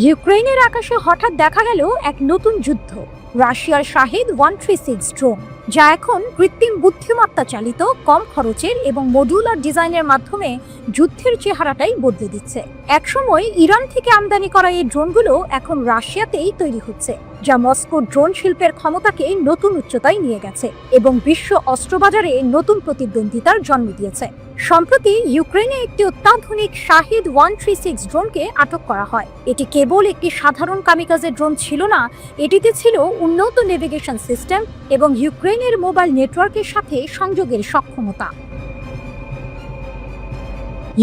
ইউক্রেনের আকাশে হঠাৎ দেখা গেল এক নতুন যুদ্ধ, রাশিয়ার শাহেদ 136 ড্রোন, যা এখন কৃত্রিম বুদ্ধিমত্তা চালিত, কম খরচের এবং মডুলার ডিজাইনের মাধ্যমে যুদ্ধের চেহারাটাই বদলে দিচ্ছে। একসময় ইরান থেকে আমদানি করা এই ড্রোনগুলো এখন রাশিয়াতেই তৈরি হচ্ছে, যা মস্কো ড্রোন শিল্পের ক্ষমতাকে নতুন উচ্চতায় নিয়ে গেছে এবং বিশ্ব অস্ত্রবাজারে নতুন প্রতিদ্বন্দ্বিতার জন্ম দিয়েছে। সম্প্রতি ইউক্রেনে একটি অত্যাধুনিক শাহেদ 136 ড্রোনকে আটক করা হয়। এটি কেবল একটি সাধারণ কামিকাজে ড্রোন ছিল না, এটিতে ছিল উন্নত নেভিগেশন সিস্টেম এবং ইউক্রেনের মোবাইল নেটওয়ার্কের সাথে সংযোগের সক্ষমতা।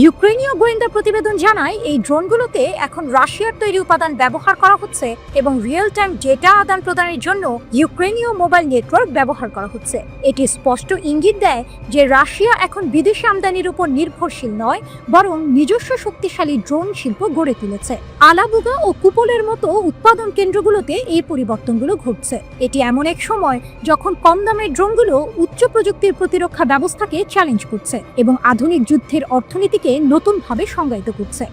ইউক্রেনীয় গোয়েন্দা প্রতিবেদন জানায়, এই ড্রোনগুলোতে এখন রাশিয়ার তৈরি উপাদান ব্যবহার করা হচ্ছে এবং রিয়েল টাইম ডেটা আদান প্রদানের জন্য ইউক্রেনীয় মোবাইল নেটওয়ার্ক ব্যবহার করা হচ্ছে। এটি স্পষ্ট ইঙ্গিত দেয় যে রাশিয়া এখন বিদেশি আমদানির উপর নির্ভরশীল নয়, বরং নিজস্ব শক্তিশালী ড্রোন শিল্প গড়ে তুলেছে। আলাবুগা ও কুপোলের মতো উৎপাদন কেন্দ্রগুলোতে এই পরিবর্তনগুলো ঘটছে। এটি এমন এক সময় যখন কম দামের ড্রোনগুলো উচ্চ প্রযুক্তির প্রতিরক্ষা ব্যবস্থাকে চ্যালেঞ্জ করছে এবং আধুনিক যুদ্ধের অর্থনীতি নতুনভাবে সংজ্ঞায়িত করছে।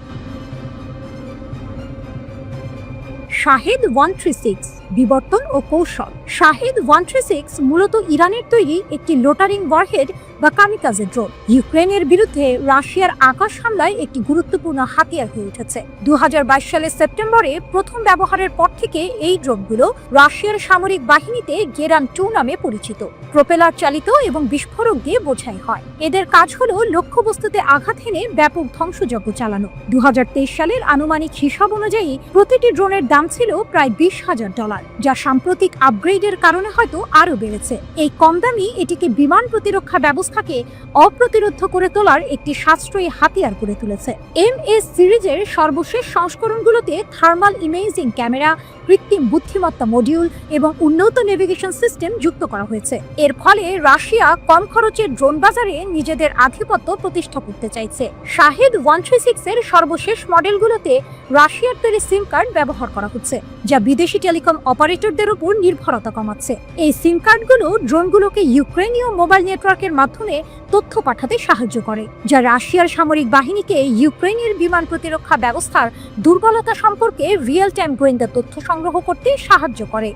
শাহেদ 136 বিবর্তন ও কৌশল। শাহেদ 136 মূলত ইরানের তৈরি একটি লোটারিং ওয়ারহেড বা কামিকাজে ড্রোন। ইউক্রেনের বিরুদ্ধে রাশিয়ার আকাশ হামলায় একটি গুরুত্বপূর্ণ হাতিয়ার হয়ে উঠেছে। 2022 সালের সেপ্টেম্বরে প্রথম ব্যবহারের পর থেকে এই ড্রোনগুলো রাশিয়ার সামরিক বাহিনীতে গেরান 2 নামে পরিচিত। প্রোপেলার চালিত এবং বিস্ফোরক দিয়ে বোঝাই হয়। এদের কাজ হলো লক্ষ্যবস্তুতে আঘাত হেনে ব্যাপক ধ্বংসযজ্ঞ চালানো। 2023 সালের আনুমানিক হিসাব অনুযায়ী প্রতিটি ড্রোনের দাম ছিল প্রায় $20,000, যা সাম্প্রতিক আপগ্রেডের কারণে হয়তো আরও বেড়েছে। এই কম দামি এটিকে বিমান প্রতিরক্ষা ব্যবস্থাকে অপ্রতিরোধ করে তোলার একটি সাশ্রয়ী হাতিয়ার করে তুলেছে। MS সিরিজের সর্বশেষ সংস্করণগুলোতে থার্মাল ইমেজিং ক্যামেরা, কৃত্রিম বুদ্ধিমত্তা মডিউল এবং উন্নত নেভিগেশন সিস্টেম যুক্ত করা হয়েছে। এর ফলে রাশিয়া কম খরচের ড্রোন বাজারে নিজেদের আধিপত্য প্রতিষ্ঠা করতে চাইছে। শাহেদ 136 এর সর্বশেষ মডেলগুলোতে রাশিয়ার তৈরি সিম কার্ড ব্যবহার করা হচ্ছে, যা বিদেশি টেলিকম অপারেটরদের উপর নির্ভরতা কমাচ্ছে। এই সিম কার্ডগুলো ড্রোনগুলোকে ইউক্রেনীয় মোবাইল নেটওয়ার্কের মাধ্যমে তথ্য পাঠাতে সাহায্য করে, যা রাশিয়ার সামরিক বাহিনীকে ইউক্রেনের বিমান প্রতিরক্ষা ব্যবস্থার দুর্বলতা সম্পর্কে রিয়েল টাইম গোয়েন্দা তথ্য সংগ্রহ করতে সাহায্য করে।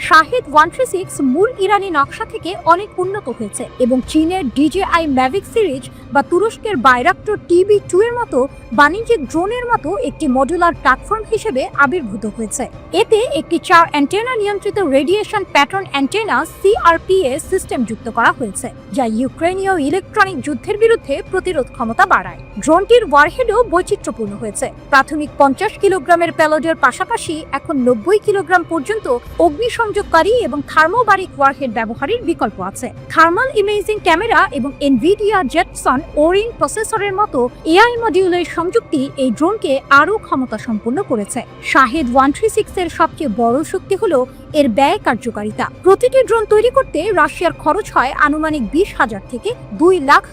শাহেদ 136 মূল ইরানি নকশা থেকে অনেক উন্নত হয়েছে এবং চীনের DJI Mavic সিরিজ বা তুরস্কের বাইরাক্টর TB2 এর মতো বাণিজ্যিক ড্রোনের মতো একটি মডুলার প্ল্যাটফর্ম হিসেবে আবির্ভূত হয়েছে। এতে একটি 4 অ্যান্টেনা নিয়ন্ত্রিত radiation pattern antenna CRPS system যুক্ত করা হয়েছে, যা ইউক্রেনীয় ইলেকট্রনিক যুদ্ধের বিরুদ্ধে প্রতিরোধ ক্ষমতা বাড়ায়। ড্রোনটির ওয়ারহেডও বৈচিত্র্যপূর্ণ হয়েছে। প্রাথমিক 50 কিলোগ্রামের পেলোডের পাশাপাশি এখন 90 কিলোগ্রাম পর্যন্ত অগ্নিসংযোগকারী এবং থার্মোবারিক ওয়ারহেড ব্যবহারের বিকল্প আছে। থার্মাল ইমেজিং ক্যামেরা এবং এনভিডিয়া জেটসন ওরিন প্রসেসরের মতো AI মডিউলের সংযুক্তি এই ড্রোনকে আরও ক্ষমতা সম্পন্ন করেছে। শাহেদ 136 এর সবচেয়ে বড় শক্তি হলো এর ব্যয় কার্যকারিতা। প্রতিটি ড্রোন তৈরি করতে রাশিয়ার খরচ হয় আনুমানিক $20,000 থেকে $2 লাখ,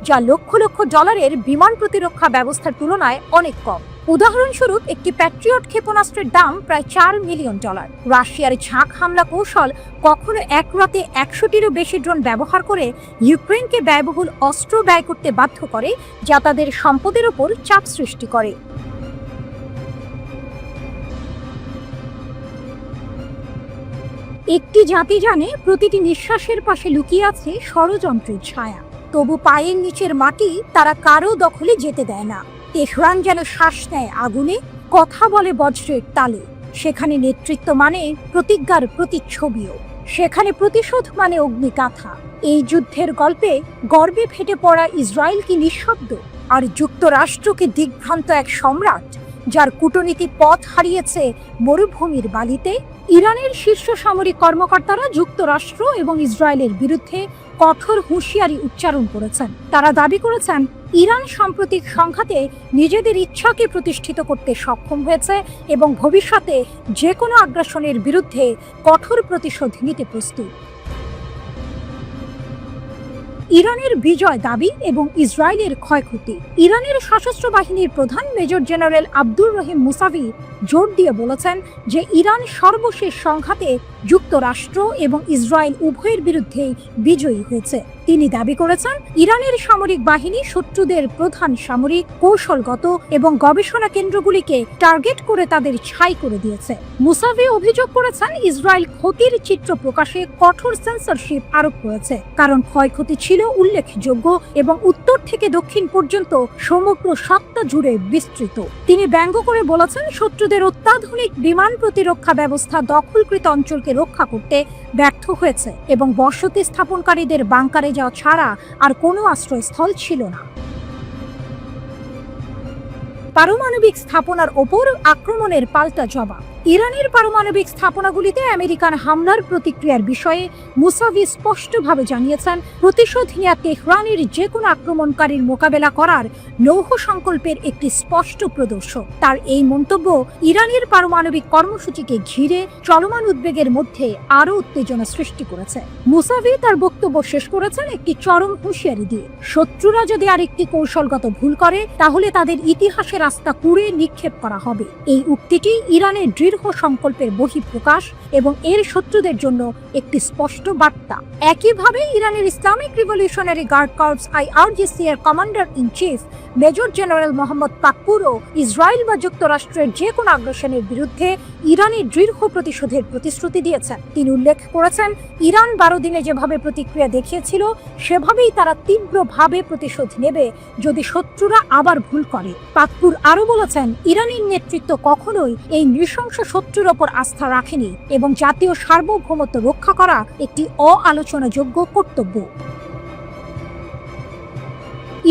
যা লক্ষ লক্ষ ডলারের বিমান প্রতিরক্ষা ব্যবস্থার তুলনায় অনেক কম। উদাহরণস্বরূপ, একটি প্যাট্রিয়ট ক্ষেপণাস্ত্রের দাম প্রায় $4 মিলিয়ন। রাশিয়ার ঝাঁক হামলা কৌশল কখনো এক রাতে 100টিরও বেশি ড্রোন ব্যবহার করে ইউক্রেনকে ব্যয়বহুল অস্ত্র ব্যয় করতে বাধ্য করে, যা তাদের সম্পদের উপর চাপ সৃষ্টি করে। একটি জাতি জানে প্রতিটি নিঃশ্বাসের পাশে লুকিয়ে আছে ষড়যন্ত্রের ছায়া, তবু পায়ের নিচের মাটি তারা কারো দখলে যেতে দেয় না। তেহরান যেন শ্বাস নেয় আগুনে, কথা বলে বজ্রের তালে। সেখানে নেতৃত্ব মানে প্রতিজ্ঞার প্রতিচ্ছবিও, সেখানে প্রতিশোধ মানে অগ্নিকাথা। এই যুদ্ধের গল্পে গর্বে ফেটে পড়া ইসরায়েল কি নিঃশব্দ, আর যুক্তরাষ্ট্রকে দিগ্ভ্রান্ত এক সম্রাট যার কূটনীতি পথ হারিয়েছে মরুভূমির বালিতে। ইরানের শীর্ষ সামরিক কর্মকর্তারা যুক্তরাষ্ট্র এবং ইসরায়েলের বিরুদ্ধে কঠোর হুঁশিয়ারি উচ্চারণ করেছেন। তারা দাবি করেছেন ইরান সাম্প্রতিক সংঘাতে নিজেদের ইচ্ছাকে প্রতিষ্ঠিত করতে সক্ষম হয়েছে এবং ভবিষ্যতে যে কোনো আগ্রাসনের বিরুদ্ধে কঠোর প্রতিশোধ নিতে প্রস্তুত। ইরানের বিজয় দাবি এবং ইসরায়েলের ক্ষয়ক্ষতি। ইরানের সশস্ত্র বাহিনীর প্রধান major general Abdur Rahim Musavi জোর দিয়ে বলেছেন যে ইরান সর্বশেষ সংঘাতে যুক্তরাষ্ট্র এবং ইসরায়েল উভয়ের বিরুদ্ধেই বিজয়ী হয়েছে। তিনি দাবি করেছেন, ইরানের সামরিক বাহিনী শত্রুদের প্রধান সামরিক, কৌশলগত এবং গবেষণা কেন্দ্রগুলিকে টার্গেট করে তাদের ছাই করে দিয়েছে। মুসাভি অভিযোগ করেছেন, ইসরায়েল ক্ষতির চিত্র প্রকাশে কঠোর সেন্সরশিপ আরোপ করেছে, কারণ ক্ষয়ক্ষতি ছিল উল্লেখযোগ্য এবং উত্তর থেকে দক্ষিণ পর্যন্ত সমগ্র সত্তা জুড়ে বিস্তৃত। তিনি ব্যঙ্গ করে বলেছেন, শত্রুদের অত্যাধুনিক বিমান প্রতিরক্ষা ব্যবস্থা দখলকৃত অঞ্চলকে রক্ষা করতে ব্যর্থ হয়েছে এবং বসতি স্থাপনকারীদের বাংকারে যাওয়া ছাড়া আর কোনো আশ্রয়স্থল ছিল না। পারমাণবিক স্থাপনার ওপর আক্রমণের পাল্টা জবাব। ইরানের পারমাণবিক স্থাপনাগুলিতে আমেরিকান হামলার প্রতিক্রিয়ার বিষয়ে মুসাভি স্পষ্টভাবে জানিয়েছেন, প্রতিশোধ নেওয়া তেহরানের যে কোনো আক্রমণকারীর মোকাবেলা করার লৌহ সংকল্পের একটি স্পষ্ট প্রদর্শন। তার এই মন্তব্য ইরানের পারমাণবিক কর্মসূচিকে ঘিরে চলমান উদ্বেগের মধ্যে আরও উত্তেজনা সৃষ্টি করেছে। মুসাভি তার বক্তব্য শেষ করেছেন একটি চরম হুঁশিয়ারি দিয়ে, শত্রুরা যদি আরেকটি কৌশলগত ভুল করে তাহলে তাদের ইতিহাসের রাস্তা কুড়ে নিক্ষেপ করা হবে। এই উক্তিটি ইরানের দৃঢ় সংকল্পের বহিঃপ্রকাশ এবং এর শত্রুদের জন্য একটি স্পষ্ট বার্তা। একইভাবে ইরানের Islamic revolutionary guard corps IRGC এর commander in chief major general Mohammad পাকপুরও ইসরায়েল বা যুক্তরাষ্ট্রের যে কোনো আগ্রাসনের বিরুদ্ধে ইরানের দৃঢ় প্রতিশোধের প্রতিশ্রুতি দিয়েছেন। তিনি উল্লেখ করেছেন, ইরান 12 দিনে যেভাবে প্রতিক্রিয়া দেখিয়েছিল সেভাবেই তারা তীব্রভাবে প্রতিশোধ নেবে যদি শত্রুরা আবার ভুল করে। পাকপুর আরও বলেছেন, ইরানের নেতৃত্ব কখনোই এই নৃশংস শত্রুর ওপর আস্থা রাখেনি এবং জাতীয় সার্বভৌমত্ব রক্ষা করা একটি অআলোচনাযোগ্য কর্তব্য।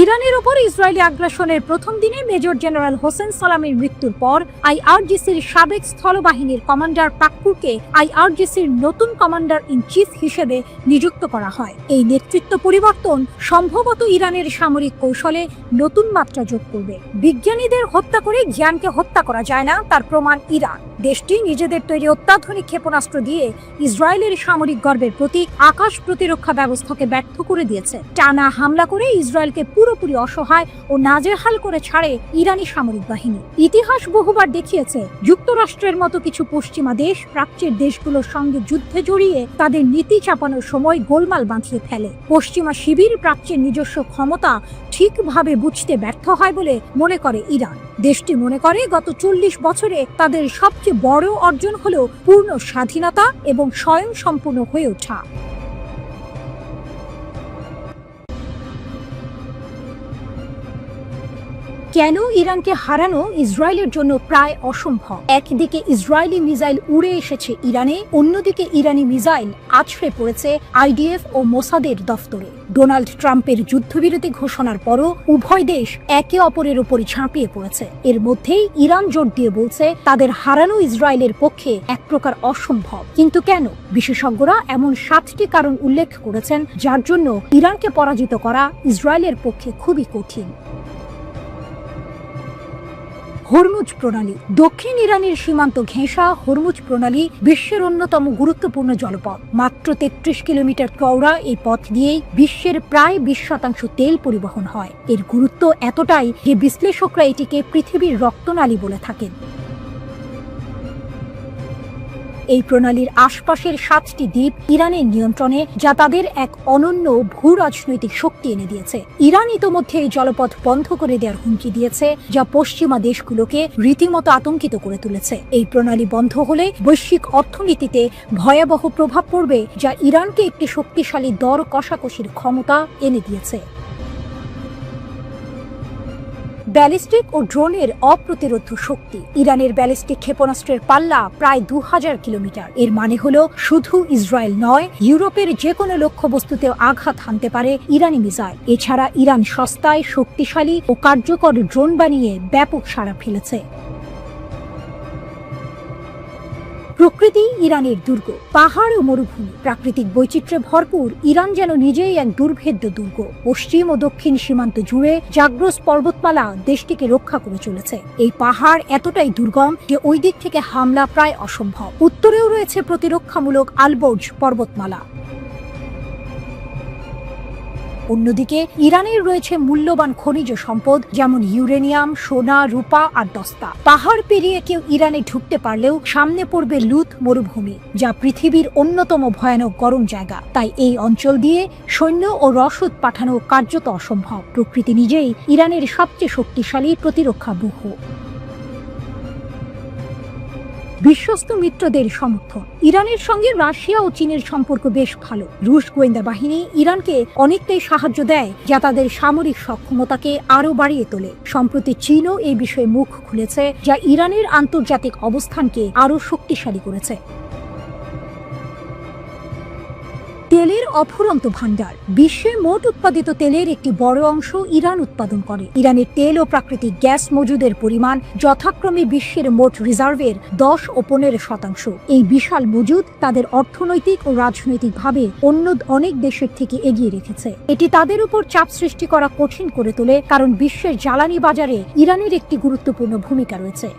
ইরানের ওপর ইসরায়েলি আগ্রাসনের প্রথম দিনে মেজর জেনারেল হোসেন সালামির মৃত্যুর পর IRGCর সাবেক স্থলবাহিনীর কমান্ডার পাকপুরকে IRGCর নতুন কমান্ডার ইন চিফ হিসেবে নিযুক্ত করা হয়। এই নেতৃত্ব পরিবর্তন সম্ভবত ইরানের সামরিক কৌশলে নতুন মাত্রা যোগ করবে। বিজ্ঞানীদের হত্যা করে জ্ঞানকে হত্যা করা যায় না, তার প্রমাণ ইরান। দেশটি নিজেদের তৈরি অত্যাধুনিক ক্ষেপণাস্ত্র দিয়ে ইসরায়েলের সামরিক গর্বের প্রতীক আকাশ প্রতিরক্ষা ব্যবস্থাকে ব্যর্থ করে দিয়েছে। টানা হামলা করে ইসরায়েলকে পুরোপুরি অসহায় ও নাজেহাল করে ছাড়ে ইরানি সামরিক বাহিনী। ইতিহাস বহুবার দেখিয়েছে, যুক্তরাষ্ট্রের মতো কিছু পশ্চিমা দেশ প্রাচ্যের দেশগুলোর সঙ্গে যুদ্ধে জড়িয়ে তাদের নীতি চাপানোর সময় গোলমাল বাঁধিয়ে ফেলে। পশ্চিমা শিবির প্রাচ্যের নিজস্ব ক্ষমতা ঠিকভাবে বুঝতে ব্যর্থ হয় বলে মনে করে ইরান। দেশটি মনে করে গত 40 বছরে তাদের সবচেয়ে বড় অর্জন হলো পূর্ণ স্বাধীনতা এবং স্বয়ংসম্পূর্ণ হয়ে ওঠা। কেন ইরানকে হারানো ইসরায়েলের জন্য প্রায় অসম্ভব? একদিকে ইসরায়েলি মিসাইল উড়ে এসেছে ইরানে, অন্যদিকে ইরানি মিসাইল আছড়ে পড়েছে IDF ও মোসাদের দফতরে। ডোনাল্ড ট্রাম্পের যুদ্ধবিরতি ঘোষণার পরও উভয় দেশ একে অপরের উপরই ঝাঁপিয়ে পড়েছে। এর মধ্যেই ইরান জোর দিয়ে বলছে তাদের হারানো ইসরায়েলের পক্ষে এক প্রকার অসম্ভব। কিন্তু কেন? বিশেষজ্ঞরা এমন 7টি কারণ উল্লেখ করেছেন যার জন্য ইরানকে পরাজিত করা ইসরায়েলের পক্ষে খুবই কঠিন। হরমুজ প্রণালী। দক্ষিণ ইরানের সীমান্ত ঘেঁষা হরমুজ প্রণালী বিশ্বের অন্যতম গুরুত্বপূর্ণ জলপথ। মাত্র 33 কিলোমিটার চওড়া এই পথ দিয়েই বিশ্বের প্রায় 20% তেল পরিবহন হয়। এর গুরুত্ব এতটাই যে বিশ্লেষকরা এটিকে পৃথিবীর রক্তনালী বলে থাকেন। এই প্রণালীর আশপাশের 7টি দ্বীপ ইরানের নিয়ন্ত্রণে, যা তাদের এক অনন্য ভূ রাজনৈতিক শক্তি এনে দিয়েছে। ইরান ইতোমধ্যে এই জলপথ বন্ধ করে দেওয়ার হুমকি দিয়েছে, যা পশ্চিমা দেশগুলোকে রীতিমতো আতঙ্কিত করে তুলেছে। এই প্রণালী বন্ধ হলে বৈশ্বিক অর্থনীতিতে ভয়াবহ প্রভাব পড়বে, যা ইরানকে একটি শক্তিশালী দর কষাকষির ক্ষমতা এনে দিয়েছে। ব্যালিস্টিক ও ড্রোনের অপ্রতিরোধ্য শক্তি। ইরানের ব্যালিস্টিক ক্ষেপণাস্ত্রের পাল্লা প্রায় 2000 কিলোমিটার। এর মানে হলো শুধু ইসরায়েল নয়, ইউরোপের যে কোনো লক্ষ্যবস্তুতেও আঘাত হানতে পারে ইরানি মিসাইল। এছাড়া ইরান সস্তায়, শক্তিশালী ও কার্যকর ড্রোন বানিয়ে ব্যাপক সাড়া ফেলেছে। প্রকৃতি ইরানের দুর্গ। পাহাড় ও মরুভূমি, প্রাকৃতিক বৈচিত্র্যে ভরপুর ইরান যেন নিজেই এক দুর্ভেদ্য দুর্গ। পশ্চিম ও দক্ষিণ সীমান্ত জুড়ে জাগ্রস পর্বতমালা দেশটিকে রক্ষা করে চলেছে। এই পাহাড় এতটাই দুর্গম যে ওই দিক থেকে হামলা প্রায় অসম্ভব। উত্তরেও রয়েছে প্রতিরক্ষামূলক আলবোর্জ পর্বতমালা। অন্যদিকে ইরানের রয়েছে মূল্যবান খনিজ সম্পদ, যেমন ইউরেনিয়াম, সোনা, রূপা আর দস্তা। পাহাড় পেরিয়ে কেউ ইরানে ঢুকতে পারলেও সামনে পড়বে লুত মরুভূমি, যা পৃথিবীর অন্যতম ভয়ানক গরম জায়গা। তাই এই অঞ্চল দিয়ে সৈন্য ও রসদ পাঠানো কার্যত অসম্ভব। প্রকৃতি নিজেই ইরানের সবচেয়ে শক্তিশালী প্রতিরক্ষা ব্যূহ। বিশ্বস্ত মিত্রদের সমর্থন। ইরানের সঙ্গে রাশিয়া ও চীনের সম্পর্ক বেশ ভালো। রুশ গোয়েন্দা বাহিনী ইরানকে অনেকটাই সাহায্য দেয়, যা তাদের সামরিক সক্ষমতাকে আরও বাড়িয়ে তোলে। সম্প্রতি চীনও এই বিষয়ে মুখ খুলেছে, যা ইরানের আন্তর্জাতিক অবস্থানকে আরও শক্তিশালী করেছে। তেলের অফুরন্ত ভান্ডার। বিশ্বে মোট উৎপাদিত তেলের একটি বড় অংশ ইরান উৎপাদন করে। ইরানের তেল ও প্রাকৃতিক গ্যাস মজুদের পরিমাণ যথাক্রমে বিশ্বের মোট রিজার্ভের 10 ও 15%। এই বিশাল মজুদ তাদের অর্থনৈতিক ও রাজনৈতিকভাবে অন্য অনেক দেশের থেকে এগিয়ে রেখেছে। এটি তাদের উপর চাপ সৃষ্টি করা কঠিন করে তোলে, কারণ বিশ্বের জ্বালানি বাজারে ইরানের একটি গুরুত্বপূর্ণ ভূমিকা রয়েছে।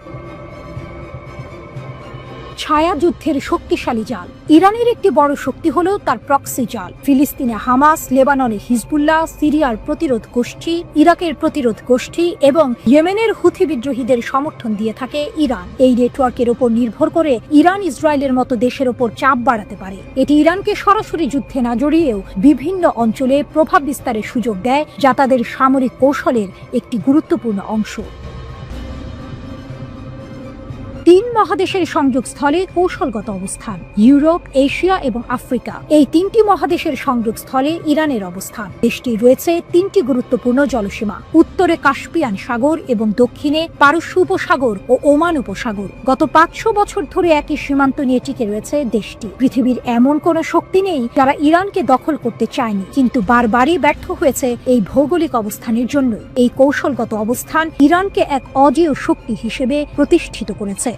ছায়াযুদ্ধের শক্তিশালী জাল। ইরানের একটি বড় শক্তি হল তার প্রক্সি জাল। ফিলিস্তিনে হামাস, লেবাননে হিজবুল্লাহ, সিরিয়ার প্রতিরোধ গোষ্ঠী, ইরাকের প্রতিরোধ গোষ্ঠী এবং ইয়েমেনের হুথি বিদ্রোহীদের সমর্থন দিয়ে থাকে ইরান। এই নেটওয়ার্কের উপর নির্ভর করে ইরান ইসরায়েলের মতো দেশের উপর চাপ বাড়াতে পারে। এটি ইরানকে সরাসরি যুদ্ধে না জড়িয়েও বিভিন্ন অঞ্চলে প্রভাব বিস্তারের সুযোগ দেয়, যা তাদের সামরিক কৌশলের একটি গুরুত্বপূর্ণ অংশ। 3 মহাদেশের সংযোগস্থলে কৌশলগত অবস্থান। ইউরোপ, এশিয়া এবং আফ্রিকা, এই 3টি মহাদেশের সংযোগস্থলে ইরানের অবস্থান। দেশটির রয়েছে 3টি গুরুত্বপূর্ণ জলসীমা: উত্তরে কাস্পিয়ান সাগর এবং দক্ষিণে পারস্য উপসাগর ও ওমান উপসাগর। গত 500 বছর ধরে একই সীমান্ত নিয়ে টিকে রয়েছে দেশটি। পৃথিবীর এমন কোন শক্তি নেই যারা ইরানকে দখল করতে চায়নি, কিন্তু বারবারই ব্যর্থ হয়েছে এই ভৌগোলিক অবস্থানের জন্য। এই কৌশলগত অবস্থান ইরানকে এক অজেয় শক্তি হিসেবে প্রতিষ্ঠিত করেছে।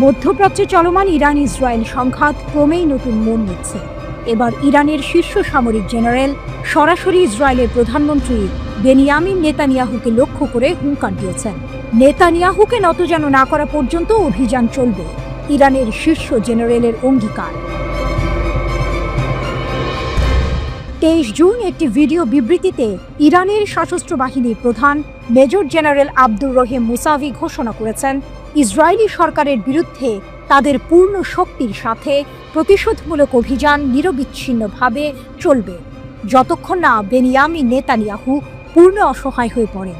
মধ্যপ্রাচ্যে চলমান ইরান ইসরায়েল সংঘাত ক্রমেই নতুন মোড় নিচ্ছে। এবার ইরানের শীর্ষ সামরিক জেনারেল সরাসরি ইসরায়েলের প্রধানমন্ত্রী বেনিয়ামিন নেতানিয়াহুকে লক্ষ্য করে হুঙ্কার দিয়েছেন। নেতানিয়াহুকে নতজানু না করা পর্যন্ত অভিযান চলবে, ইরানের শীর্ষ জেনারেলের অঙ্গীকার। 23 জুন একটি ভিডিও বিবৃতিতে ইরানের সশস্ত্র বাহিনীর প্রধান major general Abdur Rahim Musavi ঘোষণা করেছেন, ইসরায়েলি সরকারের বিরুদ্ধে তাদের পূর্ণ শক্তির সাথে প্রতিশোধমূলক অভিযান নিরবিচ্ছিন্নভাবে চলবে, যতক্ষণ না বেনিয়ামিন নেতানিয়াহু পূর্ণ অসহায় হয়ে পড়েন।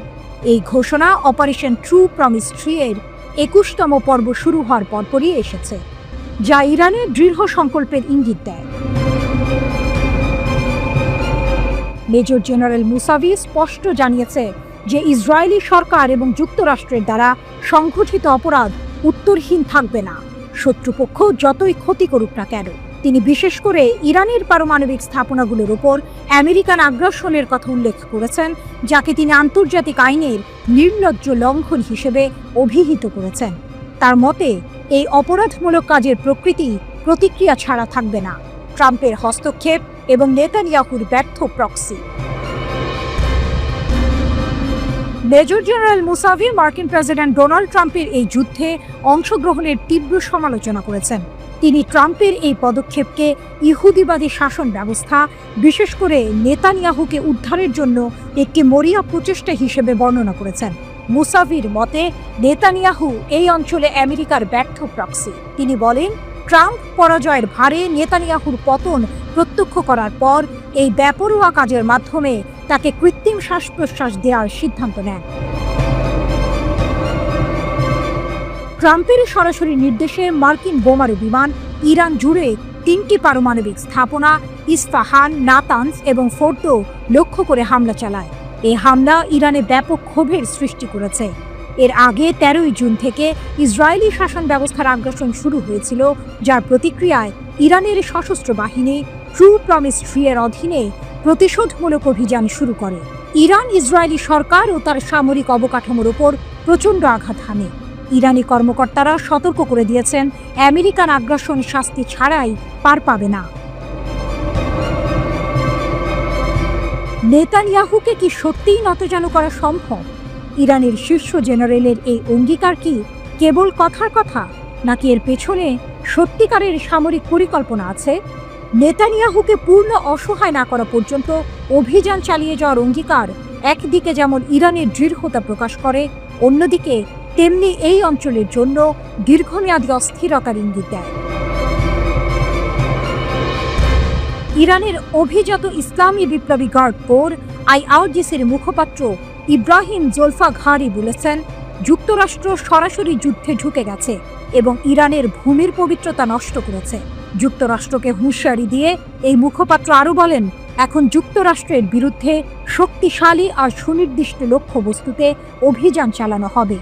এই ঘোষণা অপারেশন ট্রু প্রমিস 3 এর 21তম পর্ব শুরু হওয়ার পরপরই এসেছে, যা ইরানের দৃঢ় সংকল্পের ইঙ্গিত দেয়। মেজর জেনারেল মুসাভি স্পষ্ট জানিয়েছে যে ইসরায়েলি সরকার এবং যুক্তরাষ্ট্রের দ্বারা সংঘটিত অপরাধ উত্তরহীন থাকবে না, শত্রুপক্ষ যতই ক্ষতি করুক না কেন। তিনি বিশেষ করে ইরানের পারমাণবিক স্থাপনাগুলোর উপর আমেরিকান আগ্রাসনের কথা উল্লেখ করেছেন, যাকে তিনি আন্তর্জাতিক আইনের নির্লজ্জ লঙ্ঘন হিসেবে অভিহিত করেছেন। তার মতে এই অপরাধমূলক কাজের প্রকৃতি প্রতিক্রিয়া ছাড়া থাকবে না, ট্রাম্পের হস্তক্ষেপ এবং নেতানিয়াহুর ব্যর্থ প্রক্সি। মেজর জেনারেল মুসাভি মার্কিন প্রেসিডেন্ট ডোনাল্ড ট্রাম্পের এই যুদ্ধে অংশগ্রহণের তীব্র সমালোচনা করেছেন। তিনি ট্রাম্পের এই পদক্ষেপকে ইহুদিবাদী শাসন ব্যবস্থা, বিশেষ করে নেতানিয়াহুকে উদ্ধারের জন্য একটি মরিয়া প্রচেষ্টা হিসেবে বর্ণনা করেছেন। মুসাভির মতে নেতানিয়াহু এই অঞ্চলে আমেরিকার ব্যর্থ প্রক্সি। তিনি বলেন, ট্রাম্প পরাজয়ের ভারে নেতানিয়াহুর পতন প্রত্যক্ষ করার পর এই বেপরোয়া কাজের মাধ্যমে তাকে কৃত্রিম শ্বাস প্রশ্বাস দেওয়ার সিদ্ধান্ত নেন। ট্রাম্পের সরাসরি নির্দেশে মার্কিন বোমারু বিমান ইরান জুড়ে 3টি পারমাণবিক স্থাপনা ইস্পাহান, নাতানস এবং ফোর্দো লক্ষ্য করে হামলা চালায়। এই হামলা ইরানে ব্যাপক ক্ষোভের সৃষ্টি করেছে। এর আগে 13 জুন থেকে ইসরায়েলি শাসন ব্যবস্থার আগ্রাসন শুরু হয়েছিল, যার প্রতিক্রিয়ায় ইরানের সশস্ত্র বাহিনী ট্রু প্রমিস 3 এর অধীনে প্রতিশোধমূলক অভিযান শুরু করে। ইরান ইসরায়েলি সরকার ও তার সামরিক অবকাঠামোর উপর প্রচণ্ড আঘাত হানে। ইরানি কর্মকর্তারা সতর্ক করে দিয়েছেন, আমেরিকান আগ্রাসন শাস্তি ছাড়াই পার পাবে না। নেতানিয়াহুকে কি সত্যিই নতজানু করা সম্ভব? ইরানের শীর্ষ জেনারেলের এই অঙ্গীকার কি কেবল কথার কথা, নাকি এর পেছনে সত্যিকারের সামরিক পরিকল্পনা আছে? নেতানিয়াহুকে পূর্ণ অসহায় না করা পর্যন্ত অভিযান চালিয়ে যাওয়ার অঙ্গীকার একদিকে যেমন ইরানের দৃঢ়তা প্রকাশ করে, অন্যদিকে তেমনি এই অঞ্চলের জন্য দীর্ঘমেয়াদী অস্থিরতার ইঙ্গিত দেয়। ইরানের অভিজাত ইসলামী বিপ্লবী গার্ড কোর আইআরজিসির মুখপাত্র ইব্রাহিম জোলফাঘারি বলেছেন, যুক্তরাষ্ট্র সরাসরি যুদ্ধে ঢুকে গেছে এবং ইরানের ভূমির পবিত্রতা নষ্ট করেছে। যুক্তরাষ্ট্রকে হুঁশিয়ারি দিয়ে এই মুখপাত্র আরও বলেন, এখন যুক্তরাষ্ট্রের বিরুদ্ধে শক্তিশালী আর সুনির্দিষ্ট লক্ষ্যবস্তুতে অভিযান চালানো হবে।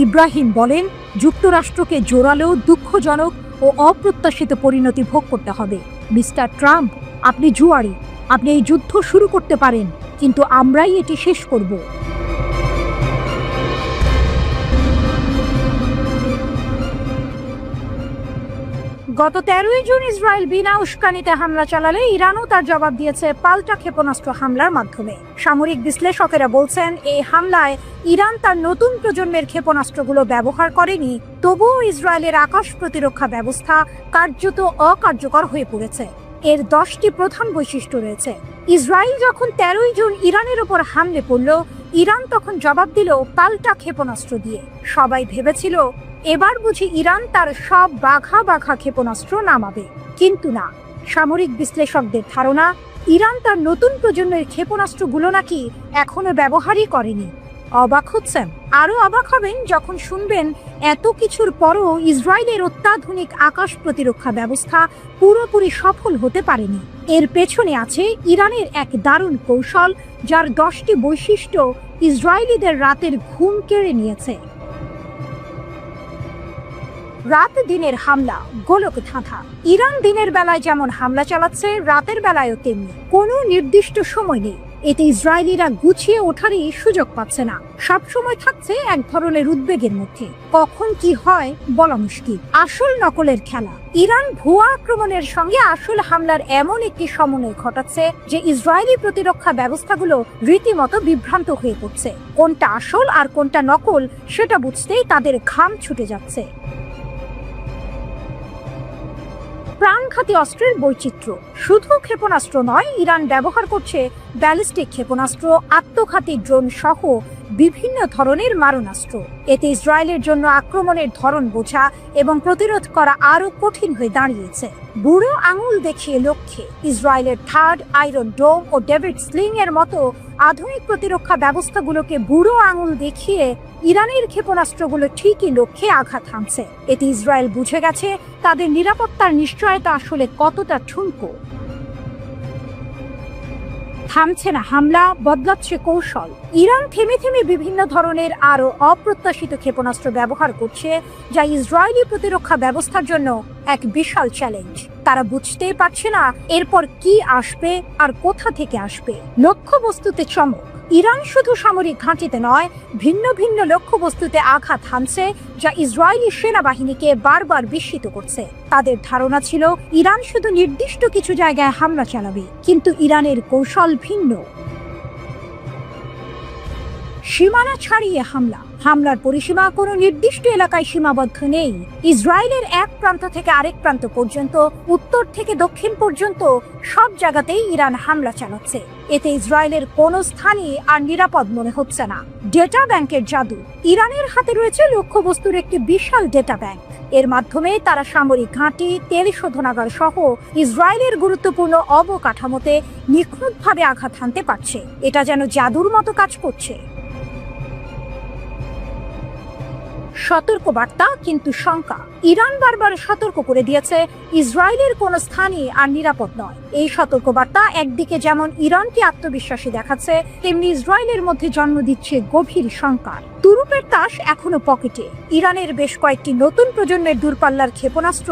ইব্রাহিম বলেন, যুক্তরাষ্ট্রকে জোরালো, দুঃখজনক ও অপ্রত্যাশিত পরিণতি ভোগ করতে হবে। মিস্টার ট্রাম্প, আপনি জুয়ারি, আপনি এই যুদ্ধ শুরু করতে পারেন, কিন্তু আমরাই এটি শেষ করব। গত 13 জুন ইসরায়েল বিনা উস্কানিতে হামলা চালালে ইরানও তার জবাব দিয়েছে পাল্টা ক্ষেপণাস্ত্র হামলার মাধ্যমে। সামরিক বিশ্লেষকেরা বলছেন, এই হামলায় ইরান তার নতুন প্রজন্মের ক্ষেপণাস্ত্রগুলো ব্যবহার করেনি, তবুও ইসরায়েলের আকাশ প্রতিরক্ষা ব্যবস্থা কার্যত অকার্যকর হয়ে পড়েছে। এর 10টি প্রধান বৈশিষ্ট্য রয়েছে। ইসরায়েল যখন 13 জুন ইরানের ওপর হামলে পড়ল, ইরান তখন জবাব দিল পাল্টা ক্ষেপণাস্ত্র দিয়ে। সবাই ভেবেছিল এবার বুঝি ইরান তার সব বাঘা বাঘা ক্ষেপণাস্ত্র নামাবে, কিন্তু না। সামরিক বিশ্লেষকদের ধারণা, ইরান তার নতুন প্রজন্মের ক্ষেপণাস্ত্রগুলো নাকি এখনো ব্যবহারই করেনি। অবাক হচ্ছেন? আরো অবাক হবেন যখন শুনবেন এত কিছুর পরও ইসরায়েলের অত্যাধুনিক আকাশ প্রতিরক্ষা ব্যবস্থা পুরোপুরি সফল হতে পারেনি। এর পেছনে আছে ইরানের এক দারুণ কৌশল, যার 10টি বৈশিষ্ট্য ইসরায়েলিদের রাতের ঘুম কেড়ে নিয়েছে। রাত দিনের হামলা, গোলক ধাঁধা। ইরান দিনের বেলায় যেমন হামলা চালাচ্ছে, রাতের বেলায়ও তেমনি। কোনো নির্দিষ্ট সময় নেই। এতে ইসরায়েলিরা গুছিয়ে ওঠারই সুযোগ পাচ্ছে না, সবসময় থাকছে এক ধরনের উদ্বেগের মধ্যে। কখন কি হয় বলা মুশকিল। আসল নকলের খেলা। ইরান ভুয়া আক্রমণের সঙ্গে আসল হামলার এমন একটি সমন্বয় ঘটাচ্ছে যে ইসরায়েলি প্রতিরক্ষা ব্যবস্থাগুলো রীতিমতো বিভ্রান্ত হয়ে পড়ছে। কোনটা আসল আর কোনটা নকল সেটা বুঝতেই তাদের ঘাম ছুটে যাচ্ছে। প্রাণঘাতী অস্ত্রের বৈচিত্র্য। শুধু ক্ষেপণাস্ত্র নয়, ইরান ব্যবহার করছে ব্যালিস্টিক ক্ষেপণাস্ত্র, আত্মঘাতী ড্রোন সহ বিভিন্ন ধরনের মারণাস্ত্র। এতে ইসরায়েলের জন্য আক্রমণের ধরন বোঝা এবং প্রতিরোধ করা আরো কঠিন হয়ে দাঁড়িয়েছে। বুড়ো আঙুল দেখিয়ে লক্ষ্যে ইসরায়েলের থার্ড আয়রন ডোম ও ডেভিড স্লিং এর মতো আধুনিক প্রতিরক্ষা ব্যবস্থাগুলোকে বুড়ো আঙুল দেখিয়ে ইরানের ক্ষেপণাস্ত্রগুলো ঠিকই লক্ষ্যে আঘাত হানছে। এতে ইসরায়েল বুঝে গেছে তাদের নিরাপত্তার নিশ্চয়তা আসলে কতটা ঠুনকো। থামছে না হামলা, বদলাচ্ছে কৌশল। ইরান থেমে থেমে বিভিন্ন ধরনের আরো অপ্রত্যাশিত ক্ষেপণাস্ত্র ব্যবহার করছে, যা ইসরায়েলি প্রতিরক্ষা ব্যবস্থার জন্য এক বিশাল চ্যালেঞ্জ। তারা বুঝতেই পারছে না এরপর কি আসবে আর কোথা থেকে আসবে। লক্ষ্যবস্তুতে চমক। ইরান শুধু সামরিক ঘাঁটিতে নয়, ভিন্ন ভিন্ন লক্ষ্যবস্তুতে আঘাত হানছে, যা ইসরায়েলি সেনাবাহিনীকে বারবার বিস্মিত করছে। তাদের ধারণা ছিল ইরান শুধু নির্দিষ্ট কিছু জায়গায় হামলা চালাবে, কিন্তু ইরানের কৌশল ভিন্ন। সীমানা ছাড়িয়ে হামলা। হামলার পরিসীমা কোনো নির্দিষ্ট এলাকায় সীমাবদ্ধ নেই। ইসরায়েলের এক প্রান্ত থেকে আরেক প্রান্ত পর্যন্ত, উত্তর থেকে দক্ষিণ পর্যন্ত সব জায়গাতেই ইরান হামলা চালাচ্ছে। এতে ইসরায়েলের কোনো স্থানই আর নিরাপদ মনে হচ্ছে না। ডেটা ব্যাংকের জাদু। ইরানের হাতে রয়েছে লক্ষ্যবস্তুর একটি বিশাল ডেটা ব্যাংক। এর মাধ্যমে তারা সামরিক ঘাঁটি, তেল শোধনাগার সহ ইসরায়েলের গুরুত্বপূর্ণ অবকাঠামোতে নিখুঁতভাবে আঘাত হানতে পারছে। এটা যেন জাদুর মতো কাজ করছে। সতর্কবার্তা কিন্তু শঙ্কা। ইরান বারবার সতর্ক করে দিয়েছে ইসরায়েলের কোন স্থানই আর নিরাপদ নয়। এই সতর্কবার্তা একদিকে যেমন ইরানকে আত্মবিশ্বাসী দেখাচ্ছে, তেমনি ইসরায়েলের মধ্যে জন্ম দিচ্ছে গভীর শঙ্কার। তুরুপের তাস এখনো পকেটে। ইরানের বেশ কয়েকটি নতুন প্রজন্মের দূরপাল্লার ক্ষেপণাস্ত্র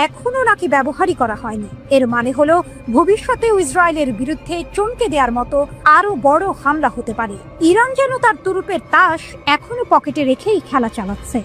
এখনো নাকি ব্যবহারই করা হয়নি। এর মানে হলো ভবিষ্যতেও ইসরায়েলের বিরুদ্ধে চমকে দেওয়ার মতো আরো বড় হামলা হতে পারে। ইরান যেন তার তুরুপের তাস এখনো পকেটে রেখেই খেলা চালাচ্ছে।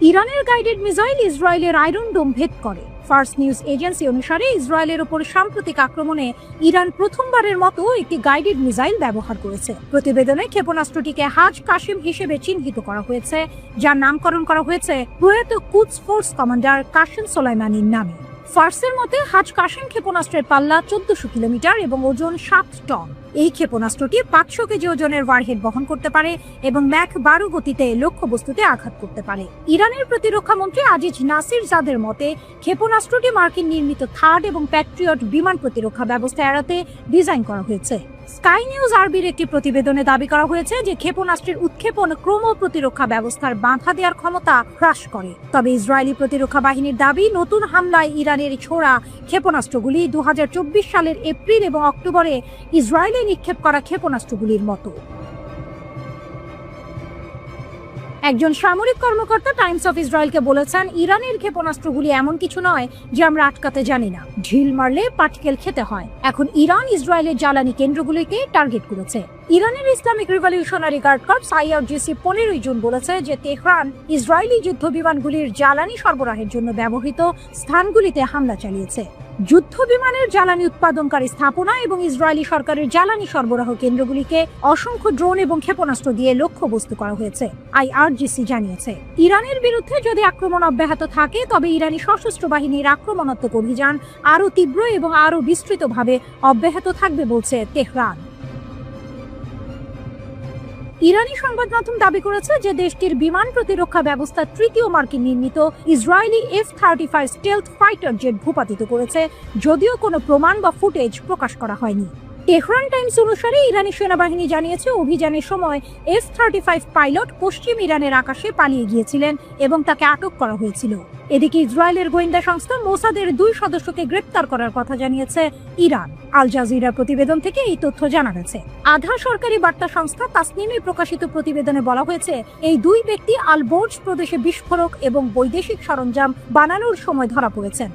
ইরানের গাইডেড মিসাইল ইসরায়েলের আয়রন ডোম ভেদ করে। ফার্স্ট নিউজ এজেন্সি অনুসারে ইসরায়েলের উপর সাম্প্রতিক আক্রমণে ইরান প্রথমবারের মতো একটি গাইডেড মিসাইল ব্যবহার করেছে। প্রতিবেদনে ক্ষেপণাস্ত্রটিকে হাজ কাসিম হিসেবে চিহ্নিত করা হয়েছে, যার নামকরণ করা হয়েছে প্রয়াত কুদস ফোর্স কমান্ডার কাসেম সোলাইমানির নামে। ফার্সের মতে হাজ কাসিম ক্ষেপণাস্ত্রের পাল্লা 1400 কিলোমিটার এবং ওজন 7 টন। এই ক্ষেপণাস্ত্রটি 500 কেজি ওজনের ওয়ারহেড বহন করতে পারে এবং ম্যাক 12 গতিতে লক্ষ্যবস্তুতে আঘাত করতে পারে। ইরানের প্রতিরক্ষা মন্ত্রী আজিজ নাসির জাদের মতে ক্ষেপণাস্ত্রটি মার্কিন নির্মিত থার্ড এবং প্যাট্রিয়ট বিমান প্রতিরক্ষা ব্যবস্থা এড়াতে ডিজাইন করা হয়েছে। স্কাই নিউজ আরবির একটি প্রতিবেদনে দাবি করা হয়েছে যে ক্ষেপণাস্ত্রের উৎক্ষেপণ ক্রম প্রতিরক্ষা ব্যবস্থার বাধা দেওয়ার ক্ষমতা হ্রাস করে। তবে ইসরায়েলি প্রতিরক্ষা বাহিনীর দাবি, নতুন হামলায় ইরানের ছোড়া ক্ষেপণাস্ত্রগুলি 2024 সালের এপ্রিল এবং অক্টোবরে ইসরায়েলে নিক্ষেপ করা ক্ষেপণাস্ত্রগুলির মতো। একজন সামরিক কর্মকর্তা টাইমস অফ ইসরায়েলকে বলেছেন, ইরানের ক্ষেপণাস্ত্রগুলি এমন কিছু নয় যে আমরা আটকাতে জানি না। ঢিল মারলে পাটকেল খেতে হয়। এখন ইরান ইসরায়েলের জ্বালানি কেন্দ্রগুলিকে টার্গেট করেছে। ইরানের Islamic revolutionary guard corps IRGC 15 জুন বলেছে যে তেহরান ইসরায়েলি যুদ্ধ বিমানগুলির জ্বালানি সরবরাহের জন্য ব্যবহৃত স্থানগুলিতে হামলা চালিয়েছে। যুদ্ধ বিমানের জ্বালানি উৎপাদনকারী স্থাপনা এবং ইসরায়েলি সরকারের জ্বালানি সরবরাহ কেন্দ্রগুলিকে অসংখ্য ড্রোন এবং ক্ষেপণাস্ত্র দিয়ে লক্ষ্যবস্তু করা হয়েছে, IRGC জানিয়েছে। ইরানের বিরুদ্ধে যদি আক্রমণ অব্যাহত থাকে তবে ইরানি সশস্ত্র বাহিনীর আক্রমণাত্মক অভিযান আরও তীব্র এবং আরও বিস্তৃতভাবে অব্যাহত থাকবে বলছে তেহরান। ইরানি সংবাদ মাধ্যম দাবি করেছে যে দেশটির বিমান প্রতিরক্ষা ব্যবস্থা তৃতীয় মার্কিন নির্মিত Israeli F-35 stealth fighter jet ভূপাতিত করেছে, যদিও কোনো প্রমাণ বা ফুটেজ প্রকাশ করা হয়নি। তেহরান টাইমস অনুসারে ইরানি সেনাবাহিনী জানিয়েছে অভিযানের সময় F-35 পাইলট পশ্চিম ইরানের আকাশে পালিয়ে গিয়েছিলেন এবং তাকে আটক করা হয়েছিল। এদিকে ইসরায়েলের গোয়েন্দা সংস্থা মোসাদের 2 সদস্যকে গ্রেপ্তার করার কথা জানিয়েছে ইরান। আল জাজিরা প্রতিবেদন থেকে এই তথ্য জানা গেছে। আধা সরকারি বার্তা সংস্থা তাসনিমে প্রকাশিত প্রতিবেদনে বলা হয়েছে, এই 2 ব্যক্তি আল বোর্জ প্রদেশে বিস্ফোরক এবং বৈদেশিক সরঞ্জাম বানানোর সময় ধরা পড়েছেন।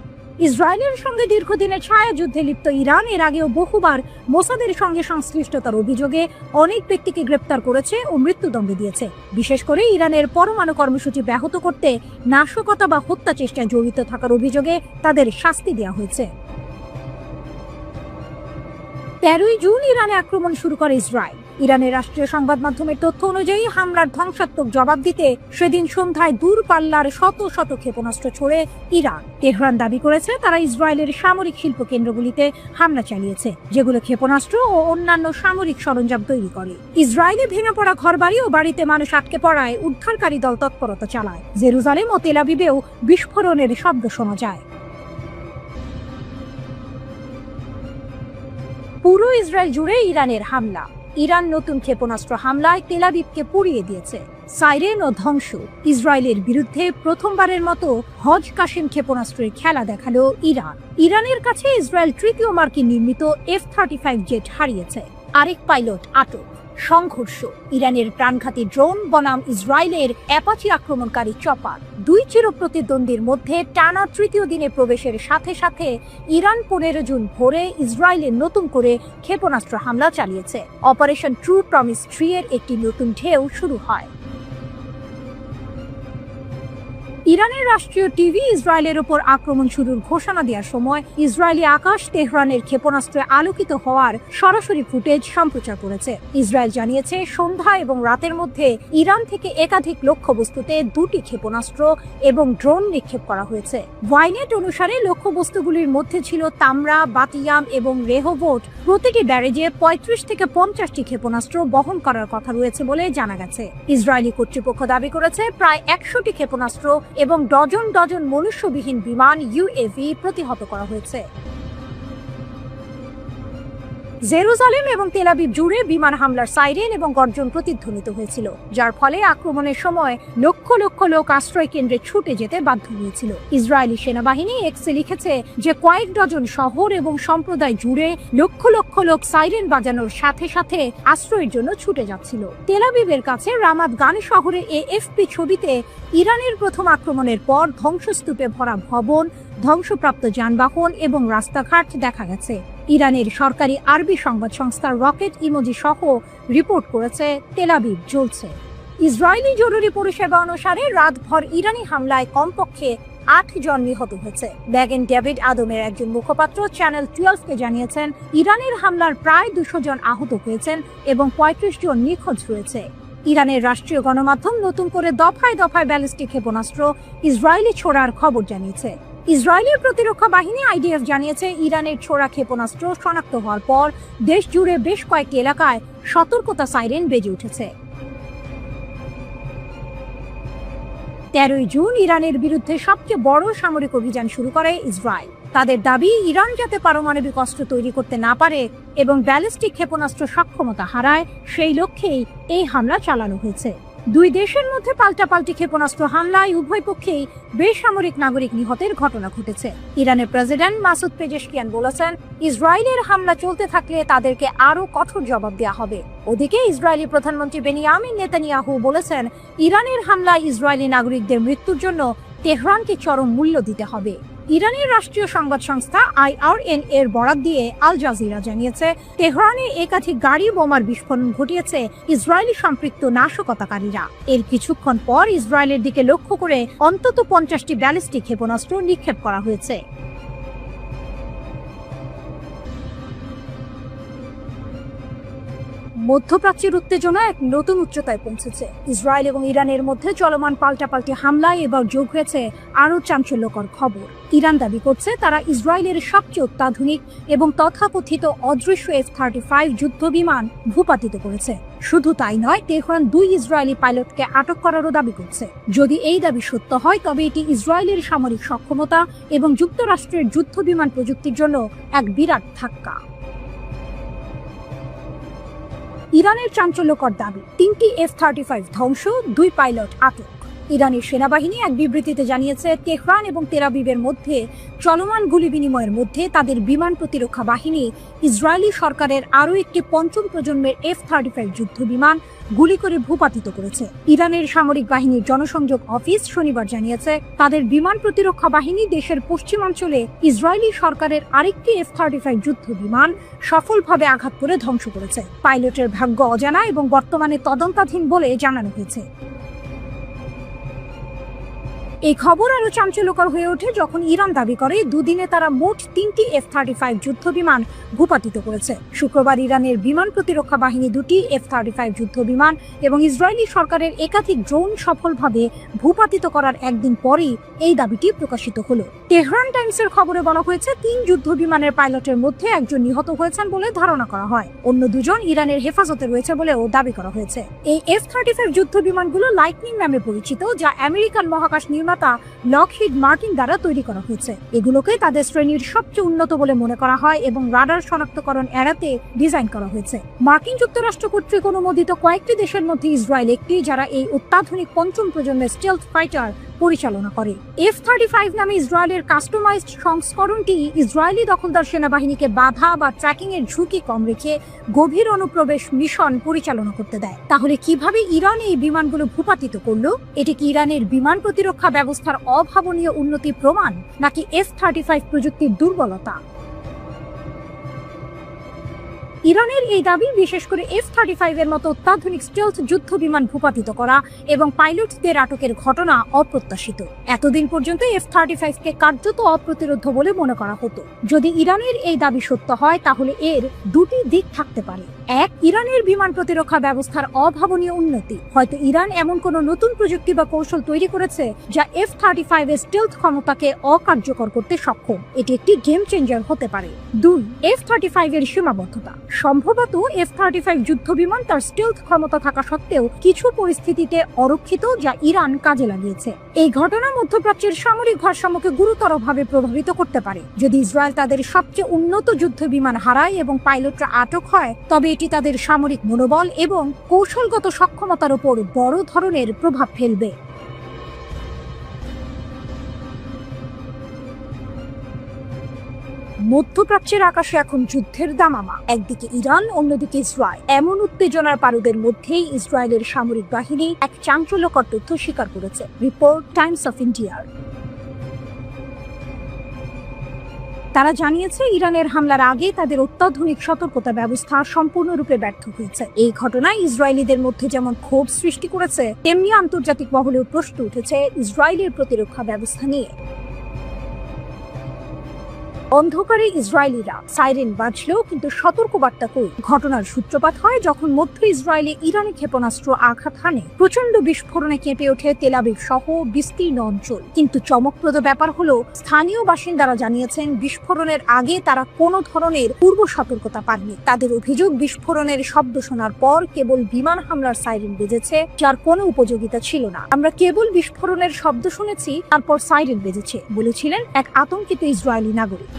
ইসরায়েলের সঙ্গে দীর্ঘদিনের ছায়া যুদ্ধে লিপ্ত ইরান এর আগেও বহুবার মোসাদের সঙ্গে সংশ্লিষ্টতার অভিযোগে অনেক ব্যক্তিকে গ্রেপ্তার করেছে ও মৃত্যুদণ্ড দিয়েছে। বিশেষ করে ইরানের পরমাণু কর্মসূচি ব্যাহত করতে নাশকতা বা হত্যা চেষ্টায় জড়িত থাকার অভিযোগে তাদের শাস্তি দেওয়া হয়েছে। 13 জুন ইরানে আক্রমণ শুরু করে ইসরায়েল। ইরানের রাষ্ট্রীয় সংবাদ মাধ্যমের তথ্য অনুযায়ী হামলার ধ্বংসাত্মক জবাব দিতে সেদিন সন্ধ্যায় দূরপাল্লার শত শত ক্ষেপণাস্ত্র ছোড়ে ইরান। তেহরান দাবি করেছে তারা ইসরায়েলের সামরিক শিল্প কেন্দ্রগুলিতে হামলা চালিয়েছে, যেগুলো ক্ষেপণাস্ত্র ও অন্যান্য সামরিক সরঞ্জাম তৈরি করে। ইসরায়েলে ভেঙে পড়া ঘরবাড়ি ও বাড়িতে মানুষ আটকে পড়ায় উদ্ধারকারী দল তৎপরতা চালায়। জেরুজালেম ও তেল আবিবেও বিস্ফোরণের শব্দ শোনা যায়। পুরো ইসরায়েল জুড়ে ইরানের হামলা। ইরান নতুন ক্ষেপণাস্ত্র হামলায় তেল আবিবকে পুড়িয়ে দিয়েছে। সাইরেন ও ধ্বংস। ইসরায়েলের বিরুদ্ধে প্রথমবারের মতো হজ কাসেম ক্ষেপণাস্ত্রের খেলা দেখালো ইরান। ইরানের কাছে ইসরায়েল তৃতীয় মার্কিন নির্মিত F-35 জেট হারিয়েছে। আরেক পাইলট আটক। সংঘর্ষ। ইরানের প্রাণঘাতী ড্রোন বনাম ইসরায়েলের অ্যাপাচি আক্রমণকারী চপার। 2 চিরপ্রতিদ্বন্দ্বীর মধ্যে টানা তৃতীয় দিনে প্রবেশের সাথে সাথে ইরান 15 জুন ভোরে ইসরায়েলের নতুন করে ক্ষেপণাস্ত্র হামলা চালিয়েছে। অপারেশন ট্রু প্রমিস 3 এর একটি নতুন ঢেউ শুরু হয়। ইরানের রাষ্ট্রীয় টিভি ইসরায়েলের উপর আক্রমণ শুরুর ঘোষণা দেওয়ার সময় ইসরায়েলি আকাশ তেহরানের ক্ষেপণাস্ত্রে আলোকিত হওয়ার সরাসরি ফুটেজ সম্প্রচার করেছে। ইসরায়েল জানিয়েছে সন্ধ্যা এবং রাতের মধ্যে ইরান থেকে একাধিক লক্ষ্যবস্তুতে 2টি ক্ষেপণাস্ত্র এবং ড্রোন নিক্ষেপ করা হয়েছে। ওয়াইনেট অনুসারে লক্ষ্যবস্তুগুলির মধ্যে ছিল তামরা, বাতিয়াম এবং রেহোভোট। প্রতিটি ব্যারেজে 35 থেকে 50টি ক্ষেপণাস্ত্র বহন করার কথা রয়েছে বলে জানা গেছে। ইসরায়েলি কর্তৃপক্ষ দাবি করেছে প্রায় 100টি ক্ষেপণাস্ত্র এবং ডজন ডজন মনুষ্যবিহীন বিমান UAV প্রতিহত করা হয়েছে। জেরুজালেম এবং তেল আবিব জুড়ে বিমান হামলার সাইরেন এবং গর্জন প্রতিধ্বনিত হয়েছিল, যার ফলে আক্রমণের সময় লক্ষ লক্ষ লোক আশ্রয় কেন্দ্রে ছুটে যেতে বাধ্য হয়েছিল। ইসরায়েলি সেনাবাহিনী এক্সে লিখেছে যে কয়েক ডজন শহর এবং সম্প্রদায় জুড়ে লক্ষ লক্ষ লোক সাইরেন বাজানোর সাথে সাথে আশ্রয়ের জন্য ছুটে যাচ্ছিল। তেল আবিবের কাছে রামাত গান শহরে AFP ছবিতে ইরানের প্রথম আক্রমণের পর ধ্বংসস্তূপে ভরা ভবন, ধ্বংসপ্রাপ্ত যানবাহন এবং রাস্তাঘাট দেখা গেছে। ইরানের সরকারি আরবি সংবাদ সংস্থা রকেট ইমোজি সহ রিপোর্ট করেছে তেল আবিব জ্বলছে। ইসরায়েলি জরুরি পরিষেবা অনুসারে রাতভর ইরানি হামলায় কমপক্ষে 8 জন নিহত হয়েছে। ব্যাগেন ডেভিড আদমের একজন মুখপাত্র চ্যানেল 12-কে জানিয়েছেন, ইরানের হামলার প্রায় 200 জন আহত হয়েছেন এবং 35 জন নিখোঁজ রয়েছে। ইরানের রাষ্ট্রীয় গণমাধ্যম নতুন করে দফায় দফায় ব্যালিস্টিক ক্ষেপণাস্ত্র ইসরায়েলি ছোড়ার খবর জানিয়েছে। ইসরায়েলের প্রতিরক্ষা বাহিনী IDF জানিয়েছে, ইরানের ছোড়া ক্ষেপণাস্ত্র শনাক্ত হওয়ার পর দেশ জুড়ে বেশ কয়েকটি এলাকায় সতর্কতা সাইরেন বেজে উঠেছে। 13 জুন ইরানের বিরুদ্ধে সবচেয়ে বড় সামরিক অভিযান শুরু করে ইসরায়েল। তাদের দাবি, ইরান যাতে পারমাণবিক অস্ত্র তৈরি করতে না পারে এবং ব্যালিস্টিক ক্ষেপণাস্ত্র সক্ষমতা হারায়, সেই লক্ষ্যেই এই হামলা চালানো হয়েছে। দুই দেশের মধ্যে পাল্টাপাল্টি ক্ষেপণাস্ত্র হামলায় উভয় পক্ষেই বেসামরিক নাগরিক নিহতের ঘটনা ঘটেছে। ইরানের প্রেসিডেন্ট মাসুদ পেজেশকিয়ান বলেছেন, ইসরায়েলের হামলা চলতে থাকলে তাদেরকে আরো কঠোর জবাব দেওয়া হবে। ওদিকে ইসরায়েলি প্রধানমন্ত্রী বেনিয়ামিন নেতানিয়াহু বলেছেন, ইরানের হামলায় ইসরায়েলি নাগরিকদের মৃত্যুর জন্য তেহরানকে চরম মূল্য দিতে হবে। ইরানের রাষ্ট্রীয় সংবাদ সংস্থা IRN এর বরাত দিয়ে আল জাজিরা জানিয়েছে, তেহরানে একাধিক গাড়ি বোমার বিস্ফোরণ ঘটিয়েছে ইসরায়েলি সম্পৃক্ত নাশকতাকারীরা। এর কিছুক্ষণ পর ইসরায়েলের দিকে লক্ষ্য করে অন্তত 50টি ব্যালিস্টিক ক্ষেপণাস্ত্র নিক্ষেপ করা হয়েছে। মধ্যপ্রাচ্যের উত্তেজনা এক নতুন উচ্চতায় পৌঁছেছে। ইসরায়েল এবং ইরানের মধ্যে চলমান পাল্টাপাল্টি হামলায় এবার যোগ হয়েছে আরও চাঞ্চল্যকর খবর। ইরান দাবি করছে, তারা ইসরায়েলের সবচেয়ে অত্যাধুনিক এবং তথাকথিত অদৃশ্য F-35 যুদ্ধ বিমান ভূপাতিত করেছে। শুধু তাই নয়, তেহরান 2 ইসরায়েলি পাইলটকে আটক করারও দাবি করছে। যদি এই দাবি সত্য হয়, তবে এটি ইসরায়েলের সামরিক সক্ষমতা এবং যুক্তরাষ্ট্রের যুদ্ধ বিমান প্রযুক্তির জন্য এক বিরাট ধাক্কা। ইরানের চাঞ্চল্যকর দাবি, 3টি F-35 ধ্বংস, 2 পাইলট আটক। ইরানের সেনাবাহিনী এক বিবৃতিতে জানিয়েছে, তেহরান এবং তেলাবিবের মধ্যে চলমান গুলি বিনিময়ের মধ্যে তাদের বিমান প্রতিরক্ষা বাহিনী ইসরায়েলি সরকারের আরও একটি 5ম প্রজন্মের F-35 যুদ্ধ বিমান গুলি করে ভূপাতিত করেছে। ইরানের সামরিক বাহিনীর জনসংযোগ অফিস শনিবার জানিয়েছে, তাদের বিমান প্রতিরক্ষা বাহিনী দেশের পশ্চিমাঞ্চলে ইসরায়েলি সরকারের আরেকটি F-35 যুদ্ধ বিমান সফলভাবে আঘাত করে ধ্বংস করেছে। পাইলটের ভাগ্য অজানা এবং বর্তমানে তদন্তাধীন বলে জানানো হয়েছে। এই খবর আরো চাঞ্চল্যকর হয়ে ওঠে যখন ইরান দাবি করে, দুদিনে তারা মোট 3টি F-35 যুদ্ধ বিমান ভূপাতিত করেছে। শুক্রবার ইরানের বিমান প্রতিরক্ষা বাহিনী 2টি F-35 যুদ্ধ বিমান এবং ইসরায়েলি সরকারের একাধিক ড্রোন সফলভাবে ভূপাতিত করার একদিন পরেই এই দাবিটি প্রকাশিত হলো। তেহরান টাইমসের খবরে বলা হয়েছে, 3 যুদ্ধ বিমানের পাইলটের মধ্যে একজন নিহত হয়েছেন বলে ধারণা করা হয়। অন্য 2 জন ইরানের হেফাজতে রয়েছে বলেও দাবি করা হয়েছে। এই F-35 যুদ্ধ বিমানগুলো লাইটনিং নামে পরিচিত, যা আমেরিকান মহাকাশ নির্মাতা লকহিড মার্টিন দ্বারা তৈরি করা হয়েছে। এগুলোকে তাদের শ্রেণীর সবচেয়ে উন্নত বলে মনে করা হয় এবং রাডার শনাক্তকরণ এড়াতে ডিজাইন করা হয়েছে। মার্কিন যুক্তরাষ্ট্র কর্তৃক অনুমোদিত কয়েকটি দেশের মধ্যে ইসরায়েল একটি, যারা এই অত্যাধুনিক 5ম প্রজন্মের স্টেলথ ফাইটার পরিচালনা করে। F-35 নামে ইসরায়েলের কাস্টমাইজড সংস্করণটি ইসরায়েলি দখলদার সেনাবাহিনীকে বাধা বা ট্র্যাকিং এর ঝুঁকি কম রেখে গভীর অনুপ্রবেশ মিশন পরিচালনা করতে দেয়। তাহলে কিভাবে ইরান এই বিমানগুলো ভূপাতিত করলো? এটি কি ইরানের বিমান প্রতিরক্ষা ব্যবস্থার অভাবনীয় উন্নতি প্রমাণ, নাকি F-35 প্রযুক্তির দুর্বলতা? ইরানের এই দাবি, বিশেষ করে F-35 এর মতো অত্যাধুনিক স্টেলথ যুদ্ধ বিমান ভূপাতিত করা এবং পাইলটদের আটকের ঘটনা অপ্রত্যাশিত। এতদিন পর্যন্ত F-35 কে কার্যত অপ্রতিরোধ্য বলে মনে করা হতো। যদি ইরানের এই দাবি সত্য হয়, তাহলে এর 2টি দিক থাকতে পারে। 1, ইরানের বিমান প্রতিরক্ষা ব্যবস্থার অভাবনীয় উন্নতি। হয়তো ইরান এমন কোনো নতুন প্রযুক্তি বা কৌশল তৈরি করেছে যা F-35 এর স্টেলথ ক্ষমতাকে অকার্যকর করতে সক্ষম। এটি একটি গেম চেঞ্জার হতে পারে। 2, F-35 এর সীমাবদ্ধতা। সম্ভবত F-35 যুদ্ধ বিমান তার স্টেলথ ক্ষমতা থাকা সত্ত্বেও কিছু পরিস্থিতিতে অরক্ষিত, যা ইরান কাজে লাগিয়েছে। এই ঘটনা মধ্যপ্রাচ্যের সামরিক ভারসাম্যকে গুরুতরভাবে প্রভাবিত করতে পারে। যদি ইসরায়েল তাদের সবচেয়ে উন্নত যুদ্ধ বিমান হারায় এবং পাইলটরা আটক হয়, তবে এটি তাদের সামরিক মনোবল এবং কৌশলগত সক্ষমতার উপর বড় ধরনের প্রভাব ফেলবে। মধ্যপ্রাচ্যের আকাশে এখন যুদ্ধের দামামা। একদিকে ইরান, অন্যদিকে ইসরায়েল। এমন উত্তেজনার পারদের মধ্যেই ইসরায়েলের সামরিক বাহিনী এক চাঞ্চল্যকর তথ্য স্বীকার করেছে। রিপোর্ট টাইমস অফ ইন্ডিয়ার। তারা জানিয়েছে ইরানের হামলার আগে তাদের অত্যাধুনিক সতর্কতা ব্যবস্থা সম্পূর্ণরূপে ব্যর্থ হয়েছে। এই ঘটনায় ইসরায়েলিদের মধ্যে যেমন ক্ষোভ সৃষ্টি করেছে, তেমনি আন্তর্জাতিক মহলেও প্রশ্ন উঠেছে ইসরায়েলের প্রতিরক্ষা ব্যবস্থা নিয়ে। অন্ধকারে ইসরায়েলিরা সাইরেন বাজলেও কিন্তু সতর্কবার্তা কই। ঘটনার সূত্রপাত হয় যখন মধ্য ইসরায়েলে ইরানি ক্ষেপণাস্ত্র আঘাত হানে। প্রচন্ড বিস্ফোরণে কেঁপে ওঠে তেল আবিব সহ বিস্তীর্ণ অঞ্চল। কিন্তু চমকপ্রদ ব্যাপার হলো, স্থানীয় বাসিন্দারা জানিয়েছেন বিস্ফোরণের আগে তারা কোনো ধরনের পূর্ব সতর্কতা পাননি। তাদের অভিযোগ, বিস্ফোরণের শব্দ শোনার পর কেবল বিমান হামলার সাইরেন বেজেছে, যার কোনো উপযোগিতা ছিল না। আমরা কেবল বিস্ফোরণের শব্দ শুনেছি, তারপর সাইরেন বেজেছে, বলেছিলেন এক আতঙ্কিত ইসরায়েলি নাগরিক।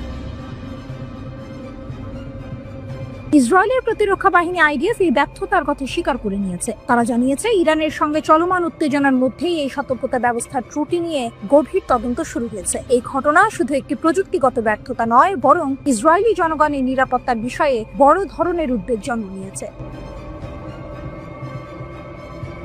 ইসরায়েলের প্রতিরক্ষা বাহিনী আইডিএফ এই ব্যর্থতার কথা স্বীকার করে নিয়েছে। তারা জানিয়েছে ইরানের সঙ্গে চলমান উত্তেজনার মধ্যেই এই সতর্কতা ব্যবস্থার ত্রুটি নিয়ে গভীর তদন্ত শুরু হয়েছে। এই ঘটনা শুধু একটি প্রযুক্তিগত ব্যর্থতা নয়, বরং ইসরায়েলি জনগণের নিরাপত্তার বিষয়ে বড় ধরনের উদ্বেগ জন্ম নিয়েছে।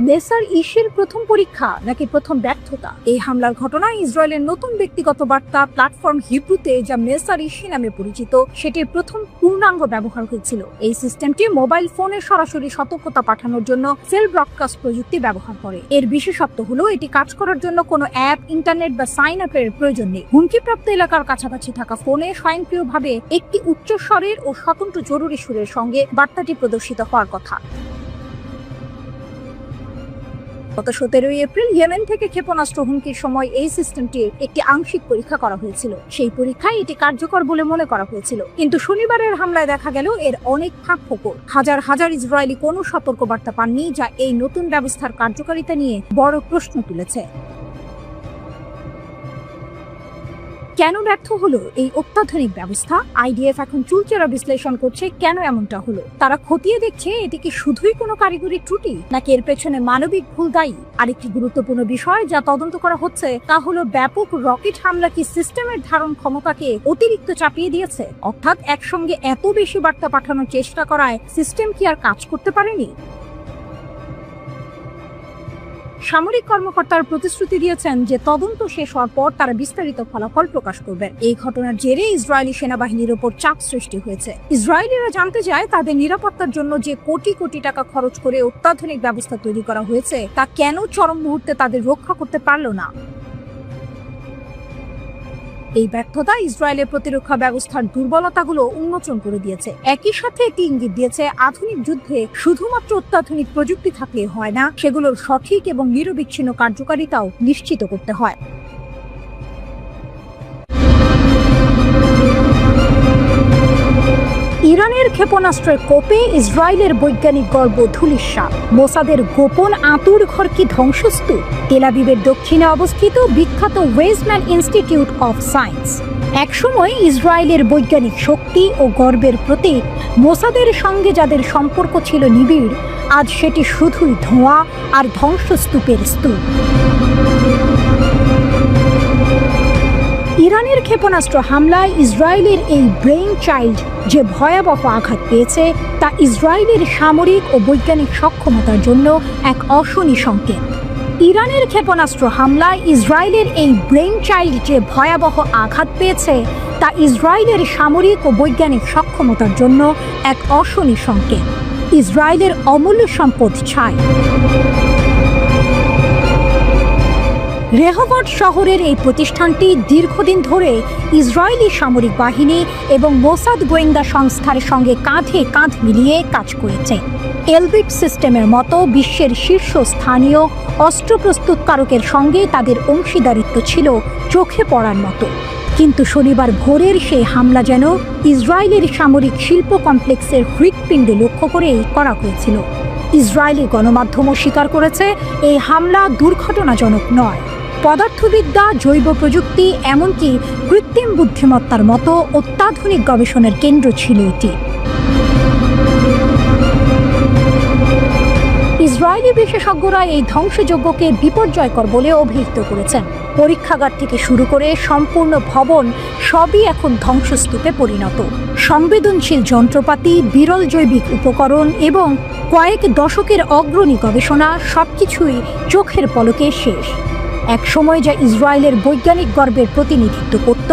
নেসার ইসের প্রথম পরীক্ষা নাকি প্রথম ব্যর্থতা? এই হামলার ঘটনায় ইসরায়েলের নতুন ব্যক্তিগত বার্তা প্ল্যাটফর্ম হিব্রুতে, যা মেসার ইসি নামে পরিচিত, সেটির প্রথম পূর্ণাঙ্গ ব্যবহার হয়েছিল। এই সিস্টেমটি মোবাইল ফোনে সরাসরি সতর্কতা পাঠানোর জন্য সেল ব্রডকাস্ট প্রযুক্তি ব্যবহার করে। এর বিশেষত্ব হলো এটি কাজ করার জন্য কোনো অ্যাপ, ইন্টারনেট বা সাইন আপের প্রয়োজন নেই। হুমকিপ্রাপ্ত এলাকার কাছাকাছি থাকা ফোনে স্বয়ংক্রিয়ভাবে একটি উচ্চস্বরের ও স্বতন্ত্র জরুরি সুরের সঙ্গে বার্তাটি প্রদর্শিত হওয়ার কথা। গত 17 এপ্রিল ইয়েমেন থেকে ক্ষেপণাস্ত্র হুমকির সময় এই সিস্টেমটির একটি আংশিক পরীক্ষা করা হয়েছিল। সেই পরীক্ষায় এটি কার্যকর বলে মনে করা হয়েছিল, কিন্তু শনিবারের হামলায় দেখা গেল এর অনেক ফাঁকফোকর। হাজার হাজার ইসরায়েলি কোনো সতর্কবার্তা পাননি, যা এই নতুন ব্যবস্থার কার্যকারিতা নিয়ে বড় প্রশ্ন তুলেছে। কেন ব্যর্থ হলো এই অত্যাধুনিক ব্যবস্থা? আইডিএফ এখন চুলচেরা বিশ্লেষণ করছে কেন এমনটা হলো। তারা খতিয়ে দেখছে এটি কি শুধুই কোনো কারিগরি ত্রুটি, নাকি এর পেছনে মানবিক ভুল দায়ী। আরেকটি গুরুত্বপূর্ণ বিষয় যা তদন্ত করা হচ্ছে তা হলো, ব্যাপক রকেট হামলা কি সিস্টেমের ধারণ ক্ষমতাকে অতিরিক্ত চাপিয়ে দিয়েছে? অর্থাৎ একসঙ্গে এত বেশি বার্তা পাঠানোর চেষ্টা করায় সিস্টেম কি আর কাজ করতে পারেনি? সামরিক কর্মকর্তারা প্রতিশ্রুতি দিয়েছেন যে তদন্ত শেষ হওয়ার পর তারা বিস্তারিত ফলাফল প্রকাশ করবেন। এই ঘটনার জেরে ইসরায়েলি সেনাবাহিনীর উপর চাপ সৃষ্টি হয়েছে। ইসরায়েলিরা জানতে চায় তাদের নিরাপত্তার জন্য যে কোটি কোটি টাকা খরচ করে অত্যাধুনিক ব্যবস্থা তৈরি করা হয়েছে, তা কেন চরম মুহূর্তে তাদের রক্ষা করতে পারল না। এই ব্যর্থতা ইসরায়েলের প্রতিরক্ষা ব্যবস্থার দুর্বলতাগুলো উন্মোচন করে দিয়েছে। একই সাথে এটি ইঙ্গিত দিয়েছে আধুনিক যুদ্ধে শুধুমাত্র অত্যাধুনিক প্রযুক্তি থাকলে হয় না, সেগুলোর সঠিক এবং নিরবিচ্ছিন্ন কার্যকারিতাও নিশ্চিত করতে হয়। ইরানের ক্ষেপণাস্ত্রের কোপে ইসরায়েলের বৈজ্ঞানিক গর্ব ধূলিসাৎ। মোসাদের গোপন আঁতুড় ঘর কি ধ্বংসস্তূপ? তেল আবিবের দক্ষিণে অবস্থিত বিখ্যাত ওয়েজম্যান ইনস্টিটিউট অফ সায়েন্স একসময় ইসরায়েলের বৈজ্ঞানিক শক্তি ও গর্বের প্রতীক। মোসাদের সঙ্গে যাদের সম্পর্ক ছিল নিবিড়, আজ সেটি শুধুই ধোঁয়া আর ধ্বংসস্তূপের স্তূপ। ইরানের ক্ষেপণাস্ত্র হামলায় ইসরায়েলের এই ব্রেইন চাইল্ড যে ভয়াবহ আঘাত পেয়েছে, তা ইসরায়েলের সামরিক ও বৈজ্ঞানিক সক্ষমতার জন্য এক অশনি সংকেত। ইরানের ক্ষেপণাস্ত্র হামলায় ইসরায়েলের এই ব্রেইন চাইল্ড যে ভয়াবহ আঘাত পেয়েছে, তা ইসরায়েলের সামরিক ও বৈজ্ঞানিক সক্ষমতার জন্য এক অশনি সংকেত। ইসরায়েলের অমূল্য সম্পদ ছাই। রেহবট শহরের এই প্রতিষ্ঠানটি দীর্ঘদিন ধরে ইসরায়েলি সামরিক বাহিনী এবং মোসাদ গোয়েন্দা সংস্থার সঙ্গে কাঁধে কাঁধ মিলিয়ে কাজ করেছে। এলবিট সিস্টেমের মতো বিশ্বের শীর্ষস্থানীয় অস্ত্র প্রস্তুতকারকের সঙ্গে তাদের অংশীদারিত্ব ছিল চোখে পড়ার মতো। কিন্তু শনিবার ভোরের সেই হামলা যেন ইসরায়েলের সামরিক শিল্প কমপ্লেক্সের হৃৎপিণ্ডে লক্ষ্য করেই করা হয়েছিল। ইসরায়েলি গণমাধ্যমও স্বীকার করেছে এই হামলা দুর্ঘটনাজনক নয়। পদার্থবিদ্যা, জৈব প্রযুক্তি, এমনকি কৃত্রিম বুদ্ধিমত্তার মতো অত্যাধুনিক গবেষণার কেন্দ্র ছিল এটি। ইসরায়েলি বিশেষজ্ঞরা এই ধ্বংসযজ্ঞকে বিপর্যয়কর বলে অভিহিত করেছেন। পরীক্ষাগার থেকে শুরু করে সম্পূর্ণ ভবন সবই এখন ধ্বংসস্তূপে পরিণত। সংবেদনশীল যন্ত্রপাতি, বিরল জৈবিক উপকরণ এবং কয়েক দশকের অগ্রণী গবেষণা সবকিছুই চোখের পলকে শেষ। এক সময় যা ইসরায়েলের বৈজ্ঞানিক গর্বের প্রতিনিধিত্ব করত,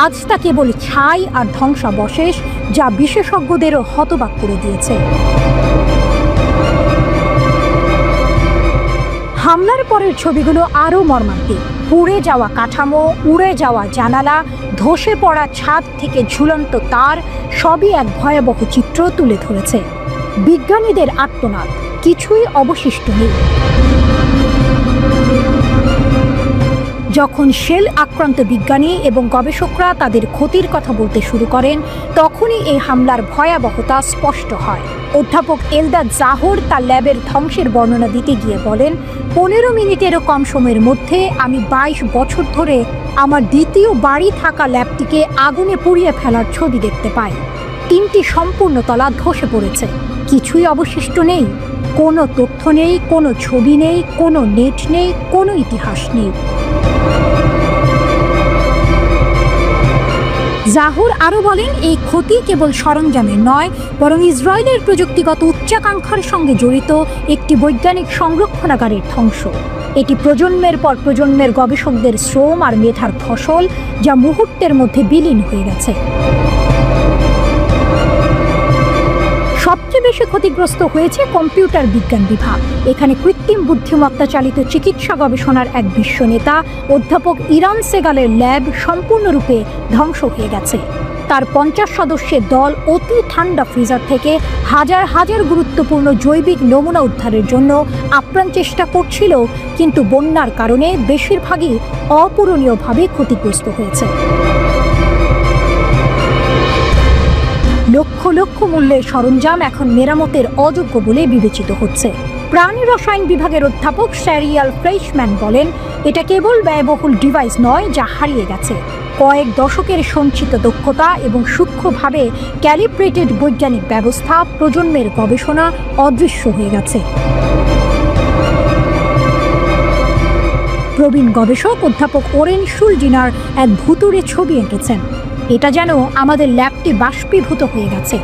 আজ তা কেবল ছাই আর ধ্বংসাবশেষ, যা বিশেষজ্ঞদেরও হতবাক করে দিয়েছে। হামলার পরের ছবিগুলো আরও মর্মান্তিক। পুড়ে যাওয়া কাঠামো, উড়ে যাওয়া জানালা, ধসে পড়া ছাদ থেকে ঝুলন্ত তার, সবই এক ভয়াবহ চিত্র তুলে ধরেছে। বিজ্ঞানীদের আর্তনাদ, কিছুই অবশিষ্ট নেই। যখন শেল আক্রান্ত বিজ্ঞানী এবং গবেষকরা তাদের ক্ষতির কথা বলতে শুরু করেন, তখনই এই হামলার ভয়াবহতা স্পষ্ট হয়। অধ্যাপক এলদাদ জাহর তার ল্যাবের ধ্বংসের বর্ণনা দিতে গিয়ে বলেন, 15 মিনিটেরও কম সময়ের মধ্যে আমি 22 বছর ধরে আমার দ্বিতীয় বাড়ি থাকা ল্যাবটিকে আগুনে পুড়িয়ে ফেলার ছবি দেখতে পাই। 3টি সম্পূর্ণ তলা ধসে পড়েছে, কিছুই অবশিষ্ট নেই। কোনো তথ্য নেই, কোনো ছবি নেই, কোনো নেট নেই, কোনো ইতিহাস নেই। জাহর আরও বলেন, এই ক্ষতি কেবল সরঞ্জামের নয়, বরং ইসরায়েলের প্রযুক্তিগত উচ্চাকাঙ্ক্ষার সঙ্গে জড়িত একটি বৈজ্ঞানিক সংরক্ষণাগারের ধ্বংস। এটি প্রজন্মের পর প্রজন্মের গবেষকদের শ্রম আর মেধার ফসল, যা মুহূর্তের মধ্যে বিলীন হয়ে গেছে। সবচেয়ে বেশি ক্ষতিগ্রস্ত হয়েছে কম্পিউটার বিজ্ঞান বিভাগ। এখানে কৃত্রিম বুদ্ধিমত্তা চালিত চিকিৎসা গবেষণার এক বিশ্ব নেতা অধ্যাপক ইরান সেগালের ল্যাব সম্পূর্ণরূপে ধ্বংস হয়ে গেছে। তার 50 সদস্যের দল অতি ঠান্ডা ফ্রিজার থেকে হাজার হাজার গুরুত্বপূর্ণ জৈবিক নমুনা উদ্ধারের জন্য আপ্রাণ চেষ্টা করছিল, কিন্তু বন্যার কারণে বেশিরভাগই অপূরণীয়ভাবে ক্ষতিগ্রস্ত হয়েছে। লক্ষ লক্ষ মূল্যের সরঞ্জাম এখন মেরামতের অযোগ্য বলে বিবেচিত হচ্ছে। প্রাণী রসায়ন বিভাগের অধ্যাপক শ্যারিয়াল ফ্রেশম্যান বলেন, এটা কেবল ব্যয়বহুল ডিভাইস নয়, যা হারিয়ে গেছে। কয়েক দশকের সঞ্চিত দক্ষতা এবং সূক্ষ্মভাবে ক্যালিব্রেটেড বৈজ্ঞানিক ব্যবস্থা, প্রজন্মের গবেষণা অদৃশ্য হয়ে গেছে। প্রবীণ গবেষক অধ্যাপক ওরেন শুলজিনার এক ভুতুড়ে ছবি এঁকেছেন। এটা যেন আমাদের ল্যাবটি বাষ্পীভূত হয়ে গেছে।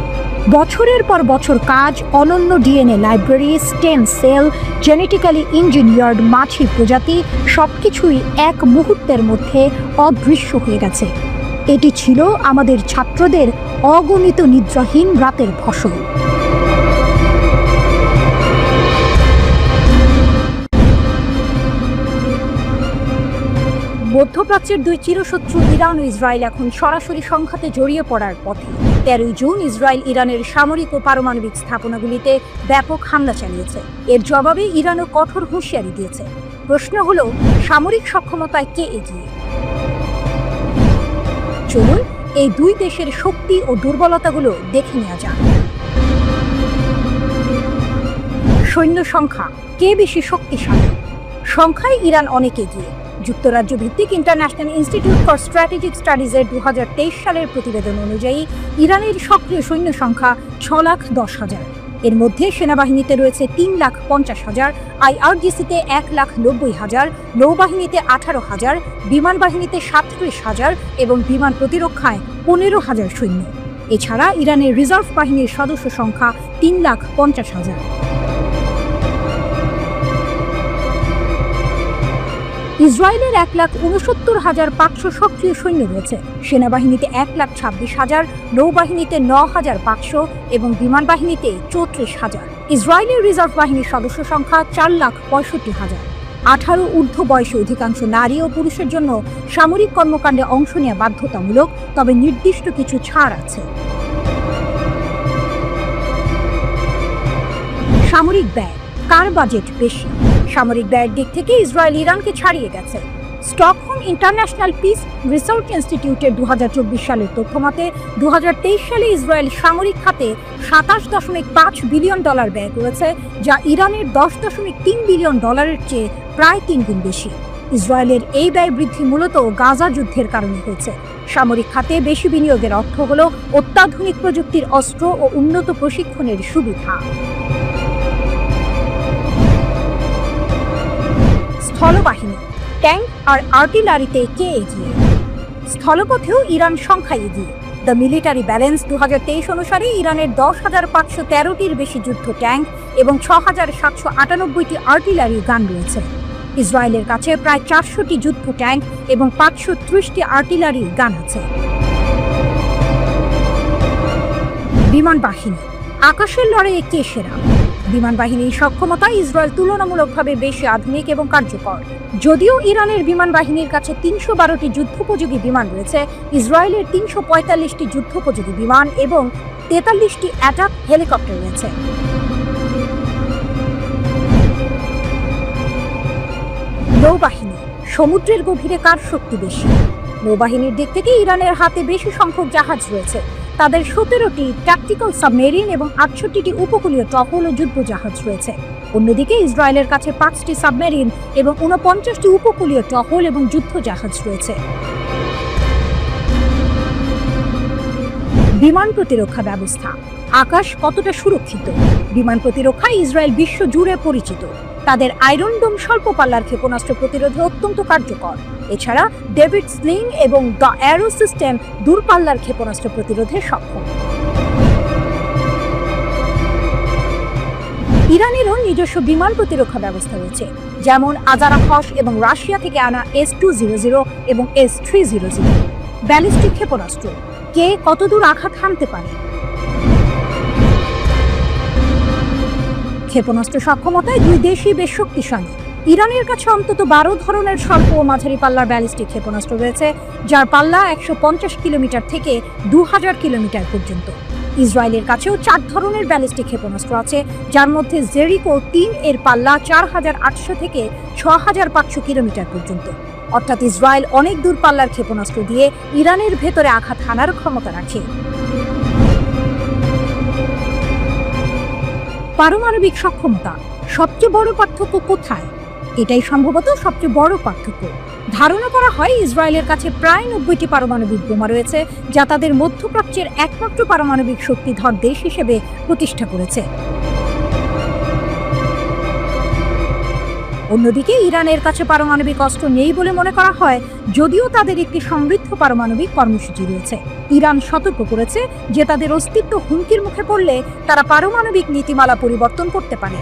বছরের পর বছর কাজ, অনন্য DNA library, stem cell, genetically engineered মাছি প্রজাতি, সবকিছুই এক মুহূর্তের মধ্যে অদৃশ্য হয়ে গেছে। এটি ছিল আমাদের ছাত্রদের অগণিত নিদ্রাহীন রাতের ফসল। মধ্যপ্রাচ্যের দুই চিরশত্রু ইরান ও ইসরায়েল এখন সরাসরি সংঘাতে জড়িয়ে পড়ার পথে। 13 জুন ইসরায়েল ইরানের সামরিক ও পারমাণবিক স্থাপনাগুলিতে ব্যাপক হামলা চালিয়েছে। এর জবাবে ইরানও কঠোর হুঁশিয়ারি দিয়েছে। প্রশ্ন হলো, সামরিক সক্ষমতায় কে এগিয়ে? চলুন এই দুই দেশের শক্তি ও দুর্বলতাগুলো দেখে নেওয়া যাক। সৈন্য সংখ্যা, কে বেশি শক্তিশালী? সংখ্যায় ইরান অনেক এগিয়ে। যুক্তরাজ্য ভিত্তিক ইন্টারন্যাশনাল ইনস্টিটিউট ফর স্ট্র্যাটেজিক স্টাডিজের 2023 সালের প্রতিবেদন অনুযায়ী ইরানের সক্রিয় সৈন্য সংখ্যা 6,10,000। এর মধ্যে সেনাবাহিনীতে রয়েছে 3,50,000, IRGC-তে 1,90,000, নৌবাহিনীতে 18,000, বিমান বাহিনীতে 37,000 এবং বিমান প্রতিরক্ষায় 15,000 সৈন্য। এছাড়া ইরানের রিজার্ভ বাহিনীর সদস্য সংখ্যা 3,50,000। ইসরায়েলের 1,69,500 সক্রিয় সৈন্য রয়েছে। সেনাবাহিনীতে 1,26,000, নৌবাহিনীতে 9,500 এবং বিমান বাহিনীতে 34,000। ইসরায়েলের রিজার্ভ বাহিনীর সদস্য সংখ্যা 4,65,000। 18 ঊর্ধ্ব বয়সী অধিকাংশ নারী ও পুরুষের জন্য সামরিক কর্মকাণ্ডে অংশ নেওয়া বাধ্যতামূলক, তবে নির্দিষ্ট কিছু ছাড় আছে। সামরিক ব্যয়, কার বাজেট বেশি? সামরিক ব্যয়ের দিক থেকে ইসরায়েল ইরানকে ছাড়িয়ে গেছে। স্টকহোম ইন্টারন্যাশনাল পিস রিসার্চ ইনস্টিটিউটের 2024 সালের তথ্যমতে 2023 সালে ইসরায়েল সামরিক খাতে $27.5 বিলিয়ন ব্যয় করেছে, যা ইরানের $10.3 বিলিয়ন চেয়ে প্রায় 3 গুণ বেশি। ইসরায়েলের এই ব্যয় বৃদ্ধি মূলত গাজা যুদ্ধের কারণে হয়েছে। সামরিক খাতে বেশি বিনিয়োগের অর্থ হল অত্যাধুনিক প্রযুক্তির অস্ত্র ও উন্নত প্রশিক্ষণের সুবিধা। স্থলবাহিনী, ট্যাঙ্ক আর আর্টিলারিতে কে এগিয়ে? স্থলপথেও ইরান সংখ্যায় এগিয়ে। দ্য মিলিটারি ব্যালেন্স 2023 অনুসারে ইরানের 10,513টির বেশি যুদ্ধ ট্যাঙ্ক এবং 6,798টি আর্টিলারি গান রয়েছে। ইসরায়েলের কাছে প্রায় 400টি যুদ্ধ ট্যাঙ্ক এবং 530টি আর্টিলারি গান আছে। বিমান বাহিনী, আকাশের লড়াইয়ে কে সেরা? বিমান বাহিনীর সক্ষমতা ইসরায়েল তুলনামূলকভাবে বেশি আধুনিক এবং কার্যকর। যদিও ইরানের বিমান বাহিনীর কাছে 312টি যুদ্ধোপযোগী বিমান রয়েছে, ইসরায়েলের 345টি যুদ্ধোপযোগী বিমান এবং 43টি অ্যাটাক হেলিকপ্টার রয়েছে। নৌবাহিনী, সমুদ্রের গভীরে কার শক্তি বেশি? নৌবাহিনীর দিক থেকে ইরানের হাতে বেশি সংখ্যক জাহাজ রয়েছে। তাদের 17টি ট্যাকটিক্যাল সাবমেরিন এবং 68টি উপকূলীয় টহল ও যুদ্ধ জাহাজ রয়েছে। অন্যদিকে ইসরায়েলের কাছে 5টি সাবমেরিন এবং 49টি উপকূলীয় টহল এবং যুদ্ধ জাহাজ রয়েছে। বিমান প্রতিরক্ষা ব্যবস্থা, আকাশ কতটা সুরক্ষিত? বিমান প্রতিরক্ষায় ইসরায়েল বিশ্ব জুড়ে পরিচিত। তাদের আয়রন ডোম স্বল্প পাল্লার ক্ষেপণাস্ত্র প্রতিরোধে অত্যন্ত কার্যকর। এছাড়া ডেভিড স্লিং এবং দ্য অ্যারো সিস্টেম দূরপাল্লার ক্ষেপণাস্ত্র প্রতিরোধে সক্ষম। ইরানেরও নিজস্ব বিমান প্রতিরক্ষা ব্যবস্থা রয়েছে, যেমন আজারাখস এবং রাশিয়া থেকে আনা S-200 এবং S-300। ব্যালিস্টিক ক্ষেপণাস্ত্র, কে কতদূর আঘাত হানতে পারে? ক্ষেপণাস্ত্র সক্ষমতায় দুই দেশই বেশ শক্তিশালী। ইরানের কাছে অন্তত 12 ধরনের স্বল্প ও মাঝারি পাল্লার ব্যালিস্টিক ক্ষেপণাস্ত্র রয়েছে, যার পাল্লা 150 কিলোমিটার থেকে 2000 কিলোমিটার পর্যন্ত। ইসরায়েলের কাছেও 4 ধরনের ব্যালিস্টিক ক্ষেপণাস্ত্র আছে, যার মধ্যে জেরিকো 3 এর পাল্লা 4800 থেকে 6500 কিলোমিটার পর্যন্ত। অর্থাৎ ইসরায়েল অনেক দূর পাল্লার ক্ষেপণাস্ত্র দিয়ে ইরানের ভেতরে আঘাত হানার ক্ষমতা রাখে। পারমাণবিক সক্ষমতা, সবচেয়ে বড় পার্থক্য কোথায়? এটাই সম্ভবত সবচেয়ে বড় পার্থক্য। ধারণা করা হয় ইসরায়েলের কাছে প্রায় 90টি পারমাণবিক বোমা রয়েছে, যা তাদের মধ্যপ্রাচ্যের একমাত্র পারমাণবিক শক্তিধর দেশ হিসেবে প্রতিষ্ঠা করেছে। অন্যদিকে ইরানের কাছে পারমাণবিক অস্ত্র নেই বলে মনে করা হয়, যদিও তাদের একটি সমৃদ্ধ পারমাণবিক কর্মসূচি রয়েছে। ইরান সতর্ক করেছে যে তাদের অস্তিত্ব হুমকির মুখে পড়লে তারা পারমাণবিক নীতিমালা পরিবর্তন করতে পারে।